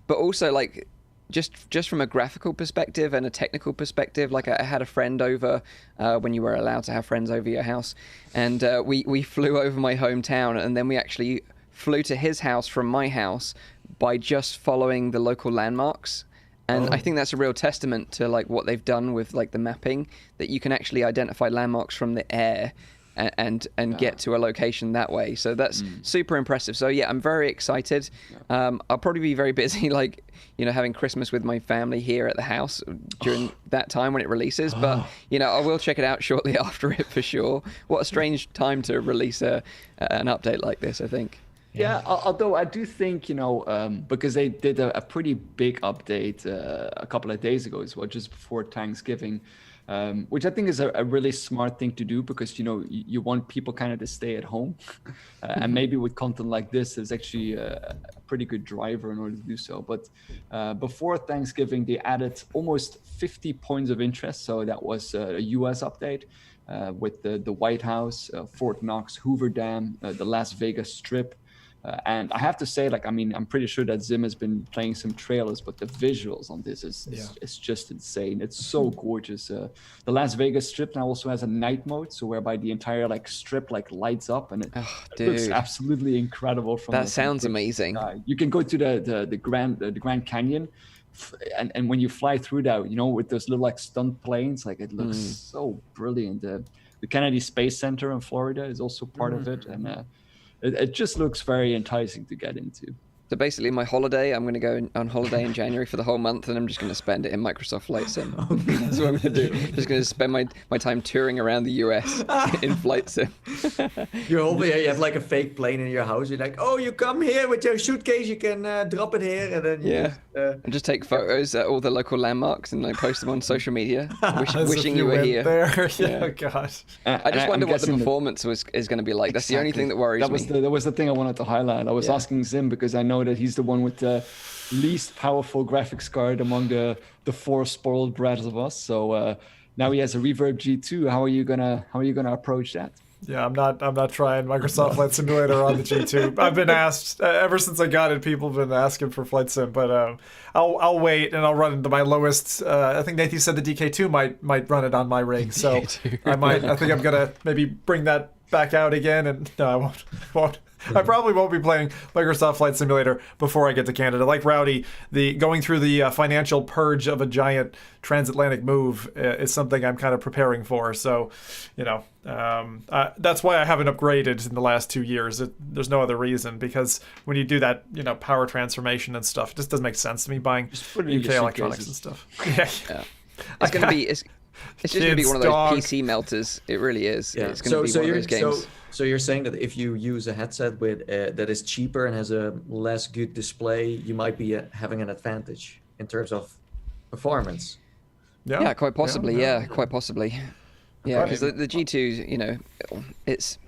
But also, like, just from a graphical perspective and a technical perspective, like I had a friend over when you were allowed to have friends over your house, and we flew over my hometown, and then we actually flew to his house from my house by just following the local landmarks. And I think that's a real testament to like what they've done with like the mapping, that you can actually identify landmarks from the air and get to a location that way. So that's super impressive. So yeah, I'm very excited. I'll probably be very busy, like, you know, having Christmas with my family here at the house during that time when it releases. But, you know, I will check it out shortly after it for sure. What a strange time to release an update like this, I think. Yeah, although I do think, you know, because they did a pretty big update a couple of days ago as well, just before Thanksgiving, which I think is a really smart thing to do, because, you know, you want people kind of to stay at home. And maybe with content like this, there's actually a pretty good driver in order to do so. But before Thanksgiving, they added almost 50 points of interest. So that was a US update with the White House, Fort Knox, Hoover Dam, the Las Vegas Strip. And I have to say, like, I mean, I'm pretty sure that Zim has been playing some trailers, but the visuals on this is just insane. It's so gorgeous. The Las Vegas Strip now also has a night mode, so whereby the entire like strip like lights up, and it looks absolutely incredible. That sounds amazing. You can go to the Grand Canyon, and when you fly through that, you know, with those little like stunt planes, like it looks so brilliant. The Kennedy Space Center in Florida is also part of it, and it just looks very enticing to get into. So basically, my holiday, I'm going to go on holiday in January for the whole month, and I'm just going to spend it in Microsoft Flight Sim. That's what I'm going to do. I'm just going to spend my time touring around the US in Flight Sim. You have like a fake plane in your house. You're like, oh, you come here with your suitcase, you can drop it here, and then and just take photos at all the local landmarks and like post them on social media, wishing you were here. There. Oh gosh. I just wonder what the performance is going to be like. That's the only thing that worries me. That was the thing I wanted to highlight. I was asking Zim because I know that he's the one with the least powerful graphics card among the four spoiled brats of us. So now he has a Reverb G2. How are you gonna approach that? Yeah, I'm not trying Microsoft Flight Simulator on the G2. I've been asked ever since I got it. People have been asking for Flight Sim, but I'll wait and I'll run into my lowest. I think Nathan said the DK2 might run it on my rig, so I think I'm gonna maybe bring that back out again, and no, I won't. I probably won't be playing Microsoft Flight Simulator before I get to Canada. Like Rowdy, going through the financial purge of a giant transatlantic move is something I'm kind of preparing for. So, you know, that's why I haven't upgraded in the last 2 years. There's no other reason, because when you do that, you know, power transformation and stuff, it just doesn't make sense to me buying UK electronics and stuff. Yeah. It's going to be... It's just going to be one of those PC melters. It really is. Yeah. It's going to be one of those games. So you're saying that if you use a headset with that is cheaper and has a less good display, you might be having an advantage in terms of performance? Yeah, quite possibly. Yeah, quite possibly. Yeah, because the G2, you know, it's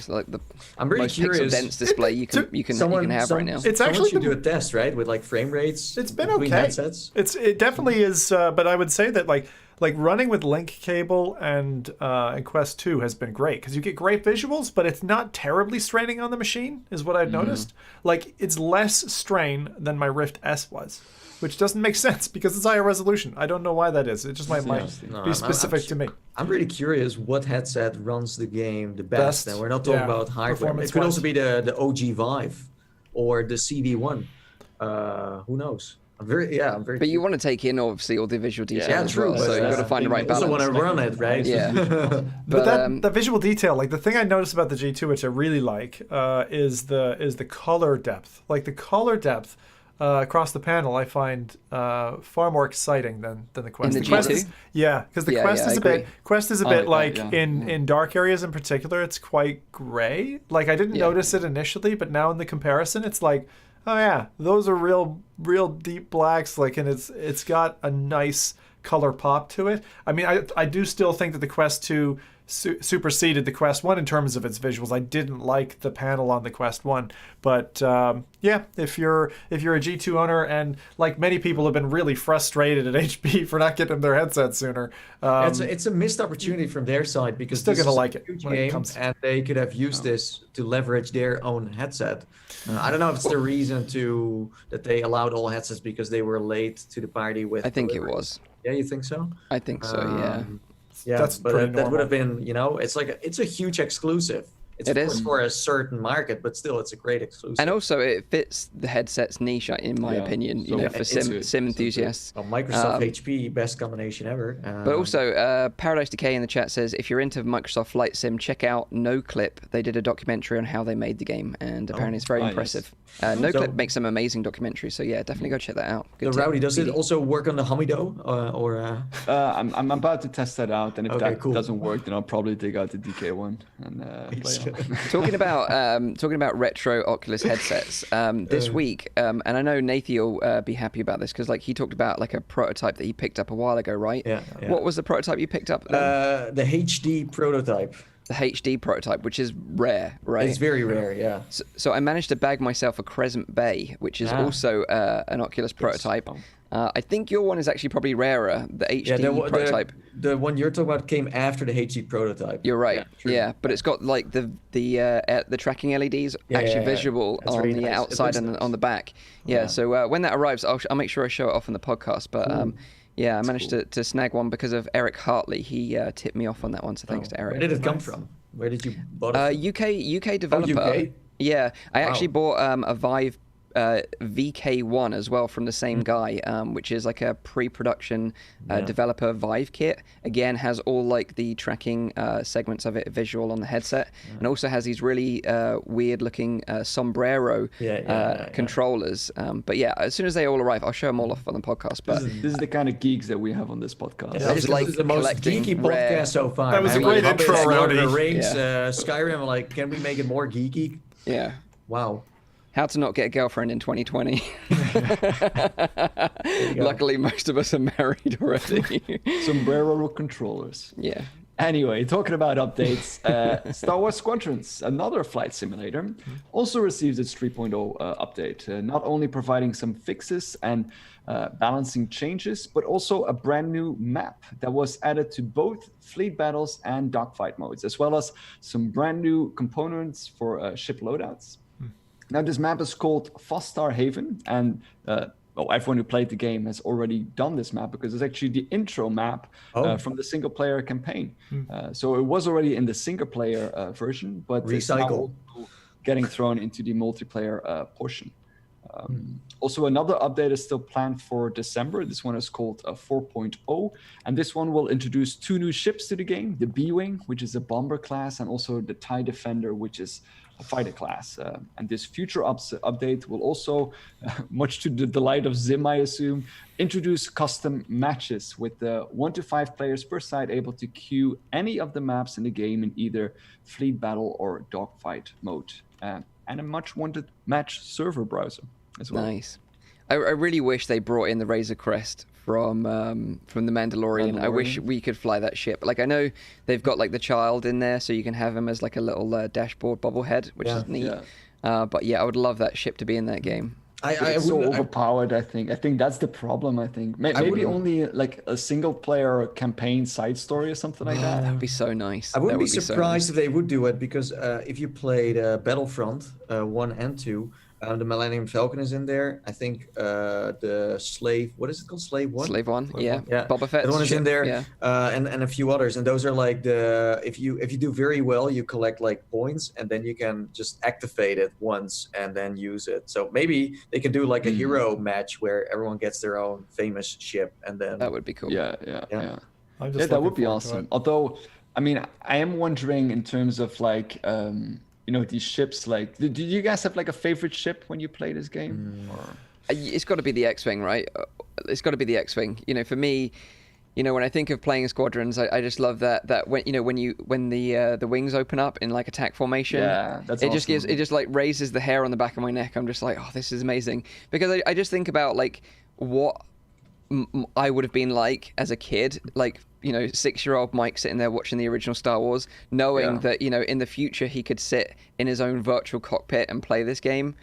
like the most pixel-dense display you can have right now. It's actually should do a test, right, with like frame rates. It's been okay. Headsets. It definitely is, but I would say that like running with link cable and Quest 2 has been great, because you get great visuals, but it's not terribly straining on the machine, is what I've noticed. Like, it's less strain than my Rift S was, which doesn't make sense because it's higher resolution. I don't know why that is. It just might be specific to me. I'm really curious what headset runs the game the best. And we're not talking about hardware. It could also be the OG Vive or the CD1. Who knows? I'm very. But you want to take in obviously all the visual details. Yeah, true. Well, so you've got to find the right balance. I also want to run it, right? Yeah. but the visual detail, like the thing I noticed about the G2, which I really like, is the color depth. Like the color depth across the panel, I find far more exciting than the Quest. In the G2? Because the Quest is a bit like in dark areas in particular, it's quite gray. Like I didn't notice it initially, but now in the comparison, it's like oh yeah, those are real deep blacks. Like, and it's got a nice color pop to it. I mean, I do still think that the Quest 2 superseded the Quest 1 in terms of its visuals. I didn't like the panel on the Quest 1, but yeah, if you're a G2 owner, and like many people have been really frustrated at HP for not getting their headset sooner, it's a missed opportunity from their side, because still this gonna is like a it huge when it game, comes. and they could have used this to leverage their own headset. I don't know if it's the reason that they allowed all headsets because they were late to the party with. I think delivery. it was. Yeah, you think so? I think so. Yeah. Yeah, That's but pretty that would normal. have been, it's a huge exclusive. It's It of course is. for a certain market, but still, it's a great exclusive. And also, it fits the headset's niche, in my opinion. So For it's sim enthusiasts. Well, Microsoft HP, best combination ever. But also, Paradise Decay in the chat says, if you're into Microsoft Flight Sim, check out No Clip. They did a documentary on how they made the game, and apparently it's very nice. impressive. No Clip makes some amazing documentaries, so yeah, definitely go check that out. The Good tip. Rowdy, does it BD. also work on the Humido? I'm about to test that out, and if Okay, that cool. doesn't work, then I'll probably dig out the DK one and play on. Talking about retro Oculus headsets, this week, and I know Nathan will be happy about this because he talked about a prototype that he picked up a while ago, right? Yeah. What was the prototype you picked up then? The HD prototype. The HD prototype, which is rare, right? It's very rare, yeah. So I managed to bag myself a Crescent Bay, which is also an Oculus prototype. I think your one is actually probably rarer, the HD prototype. The one you're talking about came after the HD prototype. You're right, yeah, but it's got the tracking LEDs visual That's on really the nice. It outside looks and nice. on the back. Yeah, so when that arrives, I'll make sure I show it off on the podcast. But yeah, I managed to snag one because of Eric Hartley. He tipped me off on that one, so thanks to Eric. Where did it come from? Where did you bought it from? UK developer. UK? Yeah, I actually bought a Vive VK1 as well from the same guy, which is like a pre-production developer Vive kit. Again, has all the tracking segments of it visual on the headset, and also has these really weird-looking sombrero controllers. But yeah, as soon as they all arrive, I'll show them all off on the podcast. But This is the kind of geeks that we have on this podcast. I just This is the most collecting geeky rare- podcast so far. That was a man. great Hobbits, intro, Lord of the Rowdy. Rings, Skyrim. Can we make it more geeky? yeah. Wow. How to not get a girlfriend in 2020. Luckily, most of us are married already. Sombrero controllers. Yeah. Anyway, talking about updates, Star Wars Squadrons, another flight simulator, also receives its 3.0 update, not only providing some fixes and balancing changes, but also a brand new map that was added to both fleet battles and dogfight modes, as well as some brand new components for ship loadouts. Now, this map is called Fostar Haven, and everyone who played the game has already done this map because it's actually the intro map from the single-player campaign. So it was already in the single-player version, but it's now Recycle. also getting thrown into the multiplayer portion. Also, another update is still planned for December. This one is called 4.0, and this one will introduce 2 new ships to the game: the B-Wing, which is a bomber class, and also the TIE Defender, which is a fighter class. And this future update will also, much to the delight of Zim, I assume, introduce custom matches with 1 to 5 players per side able to queue any of the maps in the game in either fleet battle or dogfight mode. And a much wanted match server browser as well. Nice. I really wish they brought in the Razor Crest from the Mandalorian. I wish we could fly that ship. I know they've got the child in there, so you can have him as a little dashboard bobblehead, which is neat. But yeah, I would love that ship to be in that game. It's so overpowered. I think that's the problem. I think maybe only a single player campaign side story or something like that. That'd be so nice. I wouldn't be That would surprised so if they would do it, because if you played Battlefront 1 and 2, the Millennium Falcon is in there. I think the Slave, what is it called? Slave 1? Slave One, yeah. Yeah, Boba Fett. that one is in there, Yeah. and a few others, and those are if you do very well, you collect points, and then you can just activate it once and then use it. So maybe they can do a hero match where everyone gets their own famous ship, and then That would be cool. Yeah. I'm just That would looking be forward to awesome. it. Although, I mean, I am wondering in terms of these ships. Did you guys have a favorite ship when you play this game? Or? It's got to be the X-Wing, right? It's got to be the X-Wing. For me, when I think of playing squadrons, I just love that when the wings open up in like attack formation, that's it awesome. just like raises the hair on the back of my neck. I'm just like, oh, this is amazing, because I just think about like what I would have been like as a kid, like 6-year-old Mike sitting there watching the original Star Wars, knowing that in the future he could sit in his own virtual cockpit and play this game.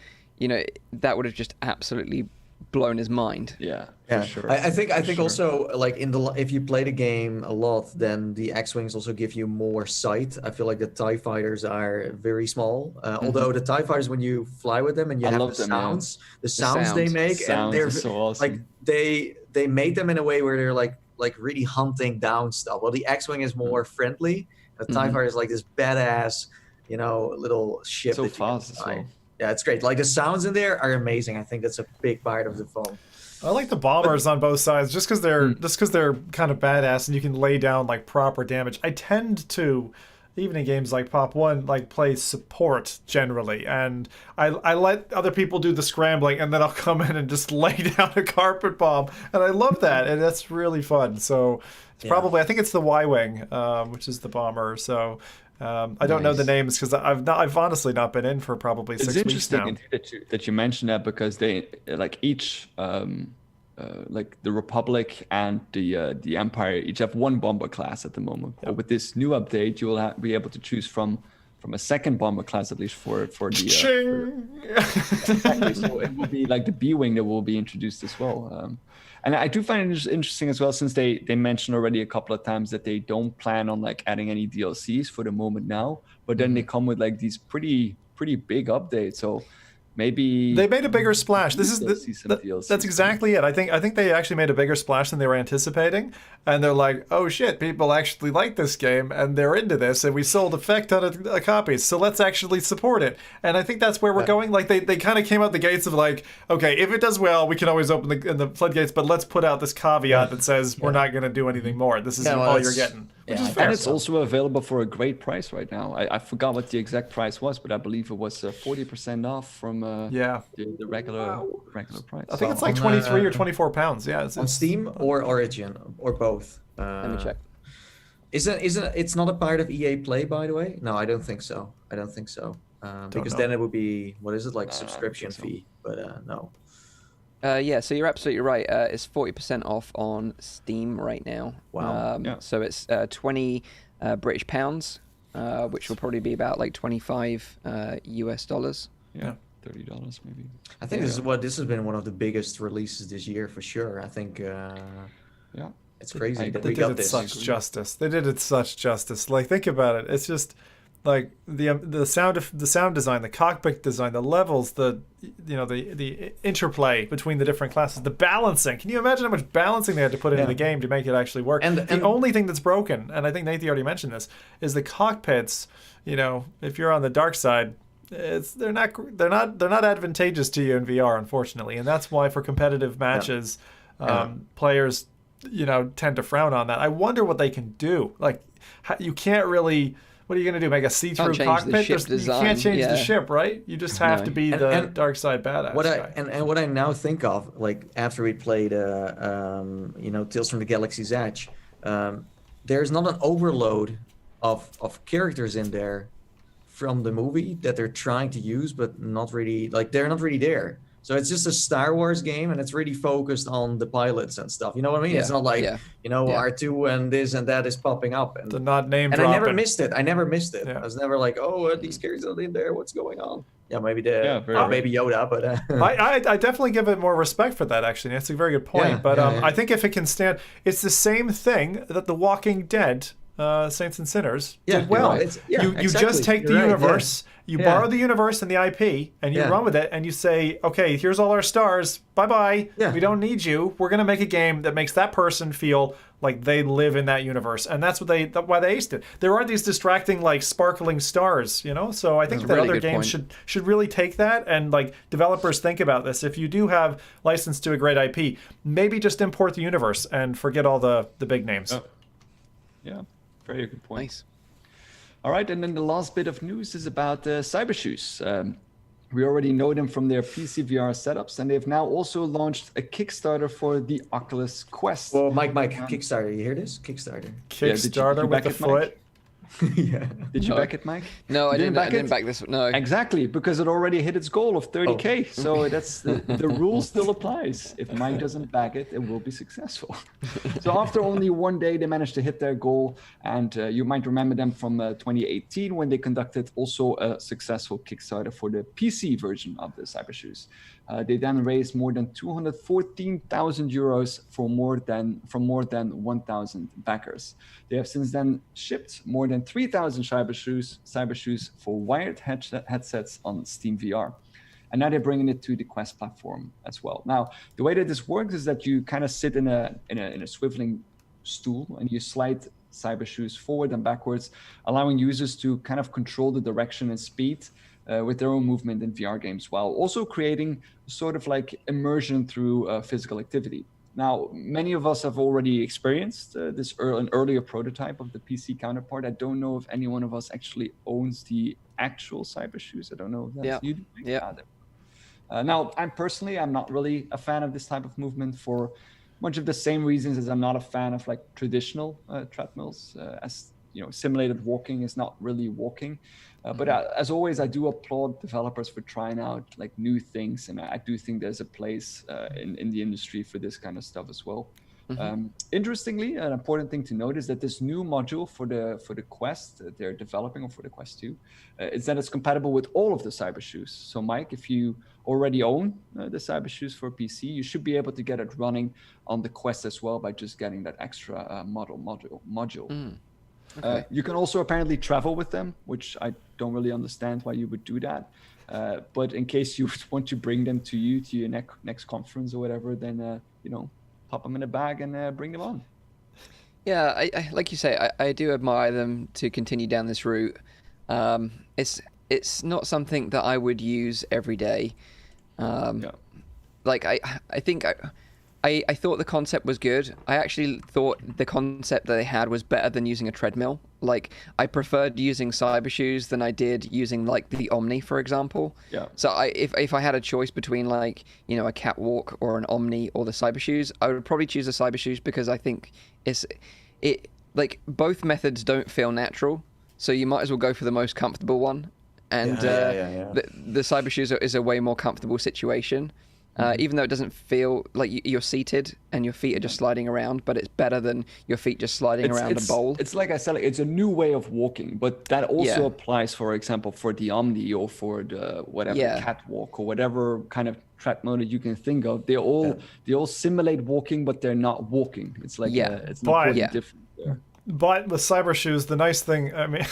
That would have just absolutely blown his mind. Yeah, for sure. I think also like if you play the game a lot, then the X-Wings also give you more sight. I feel like the TIE fighters are very small, although the TIE fighters, when you fly with them and you have the sounds, the sounds they make, and they're so awesome. like they made them in a way where they're like really hunting down stuff. Well, the X-Wing is more friendly. The TIE fighter is like this badass, little ship. So that fast as fly. well. Yeah, it's great. Like the sounds in there are amazing. I think that's a big part of the fun. I like the bombers on both sides just because they're kind of badass and you can lay down like proper damage. I tend to, even in games like Pop 1, like play support generally, and I let other people do the scrambling, and then I'll come in and just lay down a carpet bomb, and I love that, and that's really fun. So it's probably, I think it's the Y-wing, which is the bomber. So. I don't know the names because I've honestly not been in for probably 6 weeks now. It's interesting that you mentioned that, because they like each like the Republic and the Empire each have one bomber class at the moment. But with this new update, you will be able to choose from a second bomber class, at least for the. Exactly. So it will be like the B-wing that will be introduced as well. And I do find it interesting as well, since they mentioned already a couple of times that they don't plan on like adding any DLCs for the moment now, but then they come with like these pretty big updates. So maybe they made a bigger splash. That's exactly it. I think they actually made a bigger splash than they were anticipating, and they're like, oh shit, people actually like this game and they're into this, and we sold a fuck ton of copies, so let's actually support it. And I think that's where we're going. Like they kind of came out the gates of like, okay, if it does well, we can always open the floodgates, but let's put out this caveat that says we're not going to do anything more. This is all you're getting. And it's also available for a great price right now. I forgot what the exact price was, but I believe it was 40% off from the regular price. I think it's like 23 or 24 pounds. Yeah, it's on Steam or Origin or both. Let me check. Isn't it's not a part of EA Play, by the way? No, I don't think so. Because then it would be, what is it, like subscription fee? But no. So you're absolutely right. It's 40% off on Steam right now. Wow. So it's 20 British pounds, which will probably be about like $25 US dollars. Yeah, $30 maybe. I think this has been one of the biggest releases this year for sure. I think. It's crazy that we got this. They did it such justice. Like, think about it. It's just like the sound design, the cockpit design, the levels, the interplay between the different classes, the balancing. Can you imagine how much balancing they had to put into the game to make it actually work? And the only thing that's broken, and I think Nathan already mentioned this, is the cockpits. If you're on the dark side, they're not advantageous to you in VR, unfortunately, and that's why for competitive matches, players tend to frown on that. I wonder what they can do. Like, you can't really. What are you going to do? Make a see-through cockpit? You can't change the ship, right? You just have to be the dark side badass guy. And what I now think of, like after we played, Tales from the Galaxy's Edge, there's not an overload of characters in there from the movie that they're trying to use, but not really. Like, they're not really there. So it's just a Star Wars game, and it's really focused on the pilots and stuff. You know what I mean? It's not like, R2 and this and that is popping up. And they're not name dropping. And I never missed it. Yeah. I was never like, these characters are in there. What's going on? Yeah, maybe maybe Yoda, but... I definitely give it more respect for that, actually. That's a very good point. I think if it can stand... It's the same thing that The Walking Dead... Saints and Sinners did well. Right. You just take the universe, you borrow the universe and the IP, and you run with it, and you say, okay, here's all our stars, bye-bye, we don't need you, we're going to make a game that makes that person feel like they live in that universe, and that's why they aced it. There aren't these distracting, like, sparkling stars, so I think that really other games should really take that, and, like, developers think about this. If you do have license to a great IP, maybe just import the universe and forget all the big names. Yeah. Very good point. Nice. All right, and then the last bit of news is about cyber shoes. We already know them from their PC VR setups, and they've now also launched a Kickstarter for the Oculus Quest. Well, Mike, Kickstarter, you hear this? Kickstarter. Kickstarter with the foot. Yeah. Did you back it, Mike? No, I didn't back this. No. Exactly, because it already hit its goal of 30K. So that's the rule still applies. If Mike doesn't back it, it will be successful. So after only one day, they managed to hit their goal. And you might remember them from 2018 when they conducted also a successful Kickstarter for the PC version of the Cybershoes. They then raised more than 214,000 euros from more than 1,000 backers. They have since then shipped more than 3,000 Cybershoes for wired headsets on Steam VR. And now they're bringing it to the Quest platform as well. Now, the way that this works is that you kind of sit in a swiveling stool and you slide Cybershoes forward and backwards, allowing users to kind of control the direction and speed with their own movement in VR games, while also creating sort of like immersion through physical activity. Now, many of us have already experienced an earlier prototype of the PC counterpart. I don't know if any one of us actually owns the actual Cybershoes. I don't know if that's you. Yeah. Now, I'm not really a fan of this type of movement for much of the same reasons as I'm not a fan of like traditional treadmills, as you know, simulated walking is not really walking. But as always, I do applaud developers for trying out like new things, and I do think there's a place in the industry for this kind of stuff as well. Interestingly, an important thing to note is that this new module for the Quest that they're developing, or for the Quest 2, is that it's compatible with all of the Cybershoes. So, Mike, if you already own the Cybershoes for PC, you should be able to get it running on the Quest as well by just getting that extra module. Okay. You can also apparently travel with them, which I don't really understand why you would do that. But in case you want to bring them to your next conference or whatever, then pop them in a bag and bring them on. Yeah, I like you say, I do admire them to continue down this route. It's not something that I would use every day. Like I think I thought the concept was good. I actually thought the concept that they had was better than using a treadmill. Like, I preferred using Cybershoes than I did using like the Omni, for example. Yeah. So if I had a choice between like, you know, a catwalk or an Omni or the Cybershoes, I would probably choose the Cybershoes because I think it like both methods don't feel natural. So you might as well go for the most comfortable one. And the Cybershoes is a way more comfortable situation. Even though it doesn't feel like you're seated and your feet are just sliding around, but it's better than your feet just sliding around a bowl. It's like I said, it's a new way of walking, but that also applies, for example, for the Omni or for the catwalk or whatever kind of treadmill that you can think of. They all simulate walking, but they're not walking. It's like it's not different there. But with Cybershoes, the nice thing, I mean,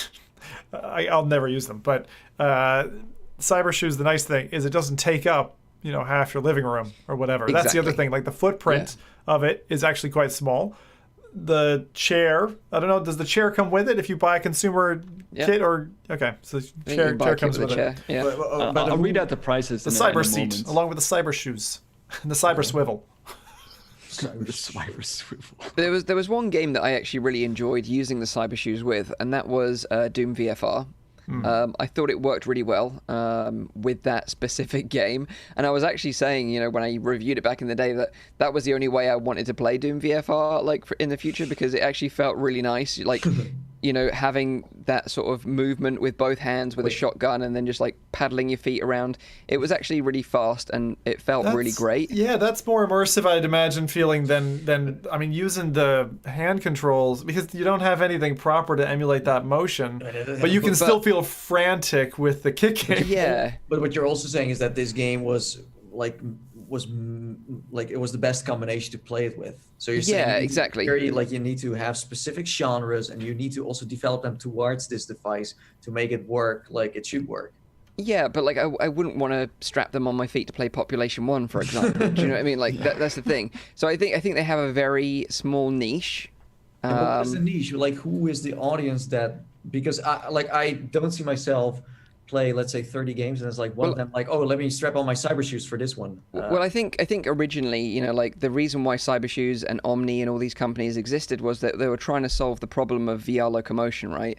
I'll never use them, but Cybershoes, the nice thing is it doesn't take up, you know, half your living room or whatever. Exactly. That's the other thing. Like, the footprint of it is actually quite small. The chair, I don't know, does the chair come with it if you buy a consumer kit? Or okay, so the chair comes with it. Yeah. But I'll read out the prices. The cyber seat, along with the Cybershoes, and the cyber swivel. The cyber swivel. There was one game that I actually really enjoyed using the Cybershoes with, and that was Doom VFR. I thought it worked really well with that specific game, and I was actually saying, you know, when I reviewed it back in the day, that was the only way I wanted to play Doom VFR, like, in the future, because it actually felt really nice, like, you know, having that sort of movement with both hands with a shotgun and then just like paddling your feet around. It was actually really fast and it felt really great. Yeah, that's more immersive, I'd imagine, feeling than I mean, using the hand controls, because you don't have anything proper to emulate that motion, but you can still feel frantic with the kicking. Yeah. But what you're also saying is that this game was it was the best combination to play it with. So you're saying exactly. You need to have specific genres, and you need to also develop them towards this device to make it work like it should work. Yeah, but like I wouldn't want to strap them on my feet to play Population 1, for example. Do you know what I mean? Like that's the thing. So I think they have a very small niche. What is the niche? Like, who is the audience that? Because I don't see myself play, let's say 30 games, and it's like one of them like, oh, let me strap on my cyber shoes for this one. Well, I think originally, you know, like the reason why Cyber Shoes and Omni and all these companies existed was that they were trying to solve the problem of VR locomotion, right?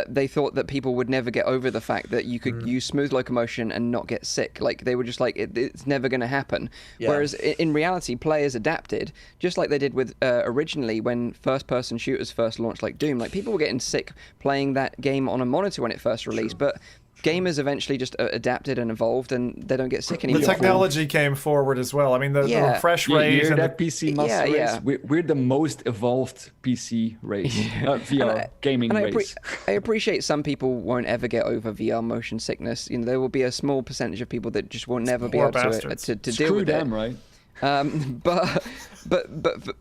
They thought that people would never get over the fact that you could use smooth locomotion and not get sick. Like they were just like, it's never going to happen. Yeah. Whereas in reality, players adapted, just like they did with originally when first-person shooters first launched, like Doom. Like people were getting sick playing that game on a monitor when it first released, but gamers eventually just adapted and evolved, and they don't get sick anymore. The technology came forward as well. I mean, the refresh rate and that PC muscle race. We're the most evolved PC race, VR gaming race. I appreciate some people won't ever get over VR motion sickness. You know, there will be a small percentage of people that just will never be able to deal with them, it. Right? But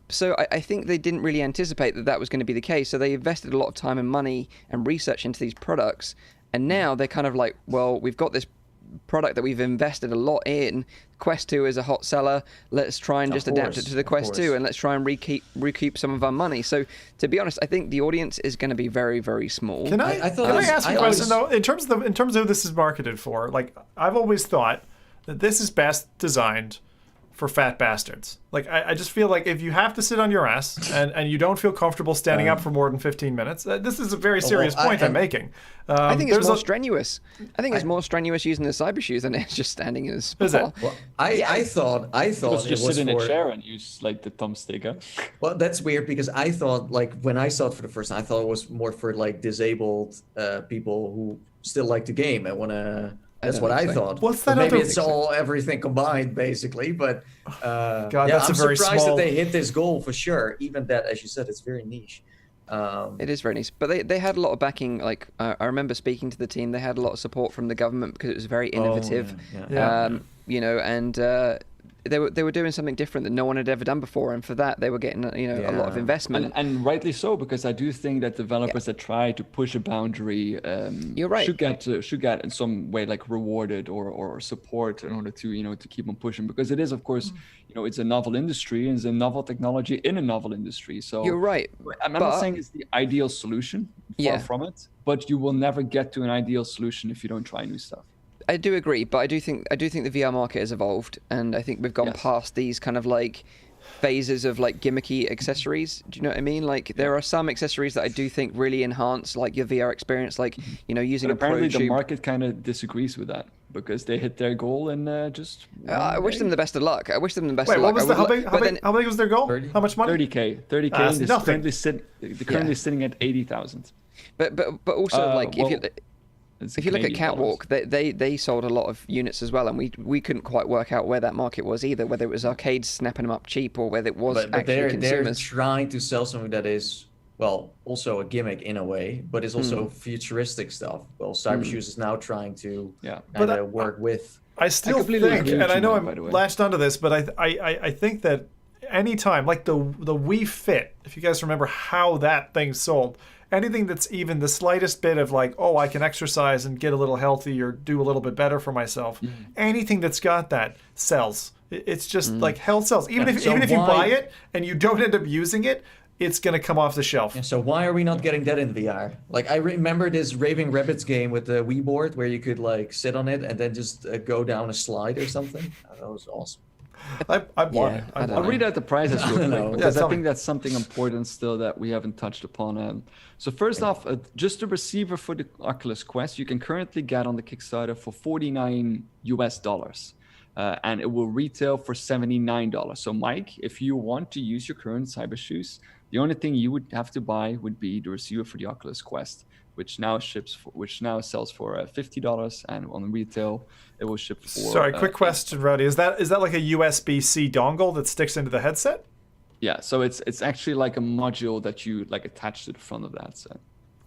so I think they didn't really anticipate that was going to be the case. So they invested a lot of time and money and research into these products. And now they're kind of like, well, we've got this product that we've invested a lot in. Quest 2 is a hot seller. Let's try and adapt it to the Quest 2, and let's try and recoup some of our money. So, to be honest, I think the audience is going to be very, very small. Can I ask you a question though? In terms of who this is marketed for, like I've always thought that this is best designed for fat bastards. Like I just feel like if you have to sit on your ass and you don't feel comfortable standing up for more than 15 minutes, this is a very serious point I'm making. I think it's more strenuous. I think it's more strenuous using the cyber shoes than it's just standing in a spot. Is it? Well, I thought it was just sit in a chair and use like the thumbstick. Huh? Well, that's weird because I thought like when I saw it for the first time, I thought it was more for like disabled people who still like to game and want to. That's what I thought. What's that? Maybe it's everything combined, basically. But God, that's I'm a very surprised small... that they hit this goal for sure. Even that, as you said, it's very niche. It is very niche, but they had a lot of backing. Like I remember speaking to the team, they had a lot of support from the government because it was very innovative. You know, and they were doing something different that no one had ever done before, and for that they were getting a lot of investment. And rightly so, because I do think that developers that try to push a boundary You're right. should get in some way like rewarded or support in order to to keep on pushing, because it is of course it's a novel industry and it's a novel technology in a novel industry. So you're right. I'm not saying it's the ideal solution, far from it, but you will never get to an ideal solution if you don't try new stuff. I do agree, but I do think the VR market has evolved, and I think we've gone past these kind of like phases of like gimmicky accessories. Do you know what I mean? Like there are some accessories that I do think really enhance like your VR experience, like using but a probe apparently tube. the market kind of disagrees with that because they hit their goal and just. I wish them the best of luck. I wish them the best of luck. What was how big was their goal? 30? How much money? 30K. 30K. And they're currently sitting at 80,000. But also if you look at Catwalk, dollars. they sold a lot of units as well, and we couldn't quite work out where that market was either, whether it was arcades snapping them up cheap or whether it was actually consumers. They're trying to sell something that is, well, also a gimmick in a way, but it's also futuristic stuff. Well, Cyber Shoes is now trying to work with. I still think, and I know I'm latched onto this, but I think that anytime, like the Wii Fit, if you guys remember how that thing sold, anything that's even the slightest bit of like, oh, I can exercise and get a little healthy or do a little bit better for myself, anything that's got that sells. It's just like hell sells. Even if you buy it and you don't end up using it, it's going to come off the shelf. Yeah, so why are we not getting that in VR? Like I remember this Raving Rabbits game with the Wii board where you could like sit on it and then just go down a slide or something. That was awesome. I bought it. I'll read out the prices real quick because I think that's something important still that we haven't touched upon. So first off, just the receiver for the Oculus Quest you can currently get on the Kickstarter for $49 US, and it will retail for $79. So Mike, if you want to use your current Cyber Shoes, the only thing you would have to buy would be the receiver for the Oculus Quest, which now sells for $50, and on retail it will ship for. Sorry, quick question, Rowdy. Is that like a USB-C dongle that sticks into the headset? Yeah, so it's actually like a module that you like attach to the front of that set.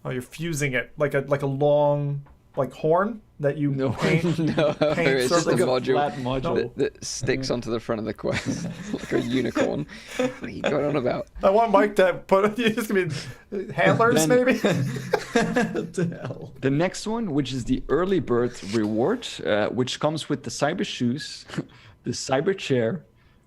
Oh, you're fusing it like a long horn that you paint. It's just a module that sticks onto the front of the Quest like a unicorn. What are you going on about? I want Mike to put just gonna be handlers maybe. The next one, which is the early bird reward, which comes with the Cyber Shoes, the Cyber Chair,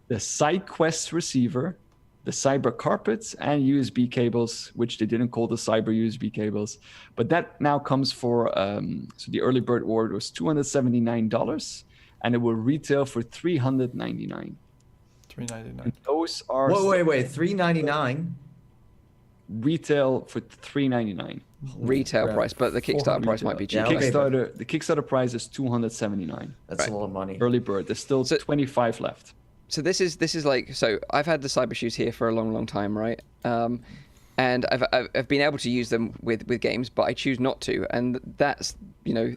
the SideQuest receiver, the cyber carpets, and USB cables, which they didn't call the cyber USB cables. But that now comes for, so the early bird order was $279, and it will retail for $399. $399. And those are Wait, $399. Retail for $399. Retail price, but the Kickstarter price might be cheaper. The Kickstarter price is $279. That's a lot of money. Early bird. There's still 25 left. So this is like, so I've had the cyber shoes here for a long time, right? And I've been able to use them with games, but I choose not to, and that's, you know,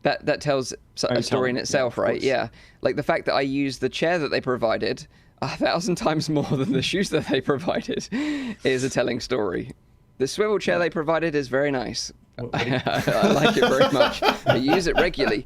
that tells a story in itself, right? Yeah, like the fact that I use the chair that they provided 1,000 times more than the shoes that they provided is a telling story. The swivel chair they provided is very nice. I like it very much. I use it regularly,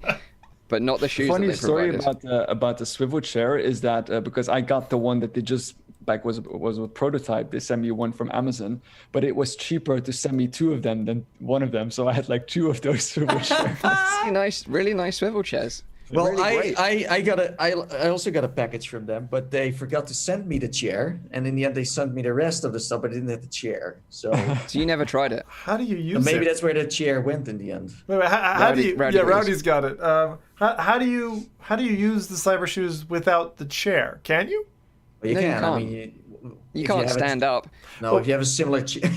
but not the shoes that they provided. Funny story about the swivel chair is that because I got the one that they just was a prototype. They sent me one from Amazon, but it was cheaper to send me 2 of them than one of them. So I had like 2 of those swivel chairs. Really nice swivel chairs. Well, really I also got a package from them, but they forgot to send me the chair, and in the end they sent me the rest of the stuff, but I didn't have the chair. So you never tried it. How do you use it? Maybe that's where the chair went in the end. Wait, how do you? Rowdy's got it. How do you use the cyber shoes without the chair? Can you? Well, you No, you can. can't. I mean, You can't stand up. No, if you have a similar chair.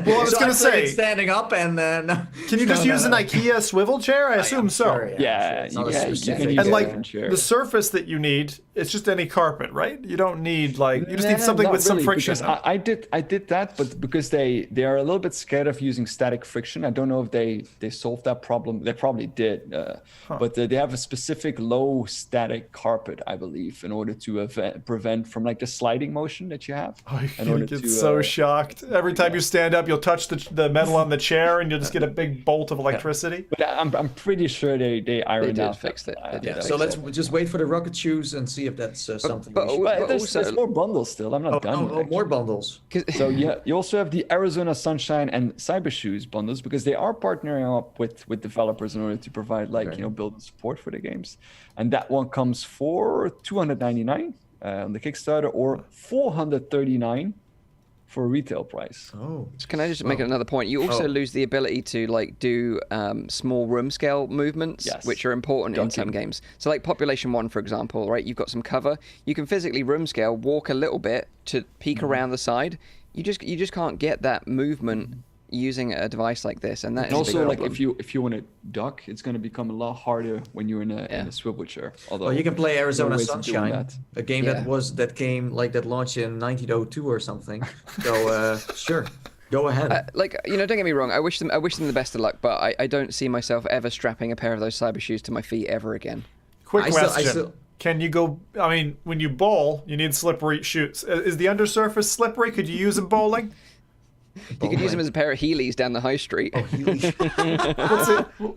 Well, I was going to say, standing up and no. Can you just use an IKEA swivel chair? I assume so. Sure, Yeah, It's not a you can specific- use And a like different chair. the surface that you need, it's just any carpet, right? You don't need you just need something not with some really, friction. because I did that, but because they are a little bit scared of using static friction. I don't know if they solved that problem. They probably did, but they have a specific low static carpet, I believe, in order to prevent from like the sliding motion that you have. Oh, in you order get to, so shocked. Every time you stand up, you'll touch the metal on the chair and you'll just get a big bolt of electricity. But I'm pretty sure they ironed did out fix it. They did Yeah, fix so it. let's just wait for the rocket shoes and see if that's something. but we should- But there's more bundles still. I'm not done. Oh, more bundles. So yeah, you also have the Arizona Sunshine and Cyber Shoes bundles because they are partnering up with developers in order to provide build and support for the games. And that one comes for $299 on the Kickstarter or $439 for a retail price. Oh. So can I just make another point? You also lose the ability to do small room scale movements, which are important in some games. So like Population 1, for example, right? You've got some cover. You can physically room scale, walk a little bit to peek around the side. You just can't get that movement using a device like this, and that is also a big like problem. if you want to duck, it's going to become a lot harder when you're in a swivel chair. Although you can play Arizona ways of doing Sunshine, that. a game that launched in 1902 or something. So sure, go ahead. Don't get me wrong. I wish them the best of luck, but I don't see myself ever strapping a pair of those cyber shoes to my feet ever again. Quick question. Can you go, I mean, when you bowl, you need slippery shoes. Is the undersurface slippery? Could you use them bowling? You could use them as a pair of Heelys down the high street. Oh, Heelys.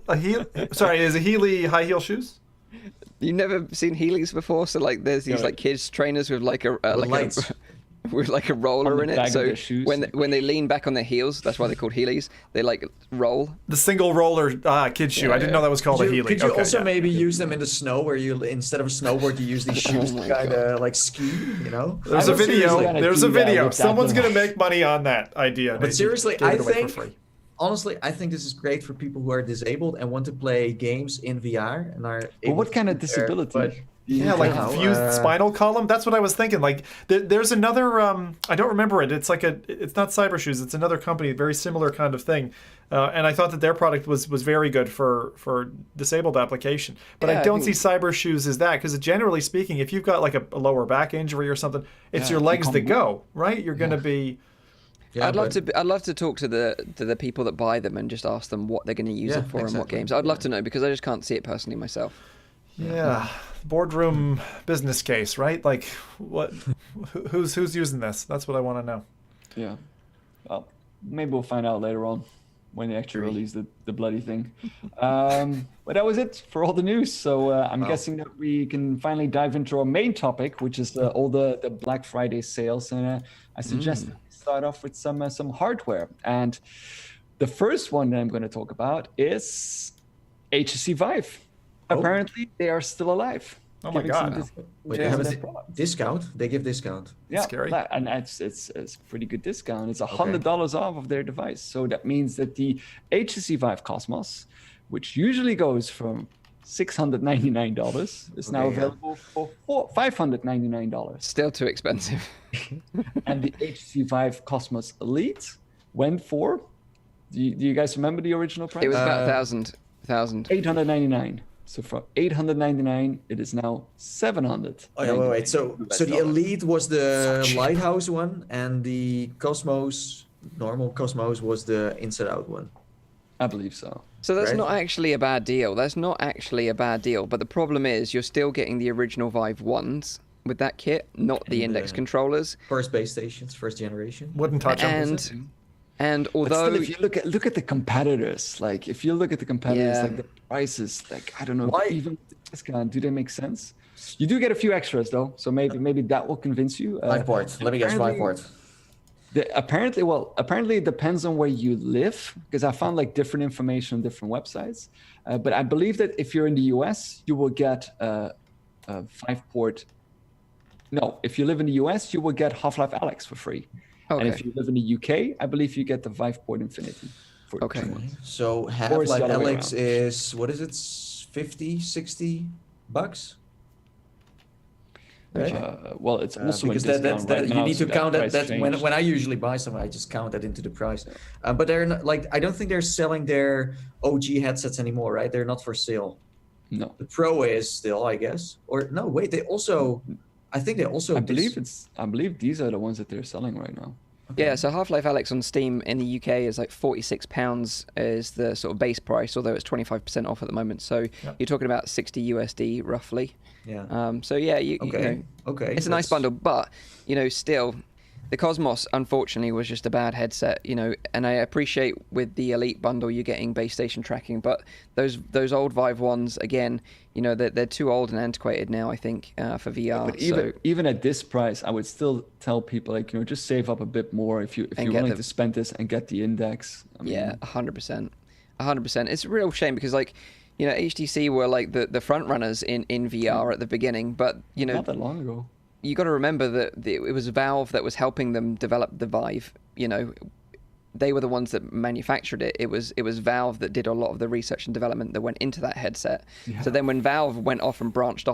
What's it? Sorry, is a Heely high heel shoes? You've never seen Heelys before? So like there's these like kids trainers with like a with like a roller in it. So when they lean back on their heels, that's why they're called Heelys. They like roll. The single roller kid shoe. I didn't know that was called a Heely. Could you also maybe use them in the snow, where you instead of a snowboard you use these shoes to kind of like ski? You know. There's a video. Someone's gonna make money on that idea. But seriously, I think. Honestly, I think this is great for people who are disabled and want to play games in VR and are. But what kind of disability? Yeah, like fused spinal column. That's what I was thinking. Like, there's another. I don't remember it. It's like it's not Cyber Shoes. It's another company, very similar kind of thing. And I thought that their product was very good for disabled application. But I don't see Cyber Shoes as that, because generally speaking, if you've got like a lower back injury or something, it's your legs that go, right. You're going to be. Yeah, I'd love to talk to the people that buy them and just ask them what they're going to use it for and what games. I'd love to know, because I just can't see it personally myself. Yeah, boardroom business case, right? Like, what? Who's using this? That's what I want to know. Yeah, well, maybe we'll find out later on when they actually release the bloody thing. But that was it for all the news. So I'm guessing that we can finally dive into our main topic, which is all the Black Friday sales. And I suggest that we start off with some hardware. And the first one that I'm going to talk about is HTC Vive. Apparently, they are still alive. Oh my giving God. Wait, shares they have of a their product. discount? They give discount. Yeah, scary. and it's pretty good discount. It's $100 off of their device. So that means that the HTC Vive Cosmos, which usually goes from $699, is now available for $599. Still too expensive. And the HTC Vive Cosmos Elite went for, do you guys remember the original price? It was about 1,000. $899. So for $899, it is now $700. Oh yeah, wait. So the Elite was the Lighthouse one, and the Cosmos, normal Cosmos, was the Inside Out one. I believe so. So that's Right. not actually a bad deal. That's not actually a bad deal. But the problem is you're still getting the original Vive ones with that kit, not the index controllers. First base stations, first generation. Wouldn't touch them. And But although still, if you look at the competitors, like if you look at the competitors, like the prices, like I don't know, Why- even with the discount, do they make sense? You do get a few extras though, so maybe that will convince you. Viveport. Let me guess, apparently- Viveport. Apparently it depends on where you live, because I found like different information on different websites. But I believe that if you're in the US, you will get a 5-port. No, if you live in the US, you will get Half-Life Alyx for free. And okay, if you live in the UK, I believe you get the Viveport Infinity for Okay. 2 months. So Or is Half-Life the other way Alyx around? is, what is it, 50, 60 bucks? Right? Well, it's also because in that's discount right you now, need so to count that. price That's when changed. I usually buy something, I just count that into the price. But they're not, like, I don't think they're selling their OG headsets anymore, right? They're not for sale. No, The Pro is still, I guess. Or no, wait, they also, I think they also. I believe these are the ones that they're selling right now. yeah. So Half-Life Alyx on Steam in the UK is like £46 is the sort of base price, although it's 25% off at the moment. So you're talking about 60 USD roughly. Yeah. So yeah, you Okay. know, Okay. it's a nice bundle, but still, the Cosmos unfortunately was just a bad headset, and I appreciate with the Elite bundle you're getting base station tracking, but those old Vive ones again, they're too old and antiquated now, I think, for VR. But even at this price, I would still tell people like just save up a bit more if you're willing to spend this and get the index. I mean, yeah, 100%. It's a real shame because HTC were like the front runners in VR at the beginning, but not that long ago. you got to remember that it was Valve that was helping them develop the Vive. They were the ones that manufactured it. It was Valve that did a lot of the research and development that went into that headset. Yeah. So then when Valve went off and branched off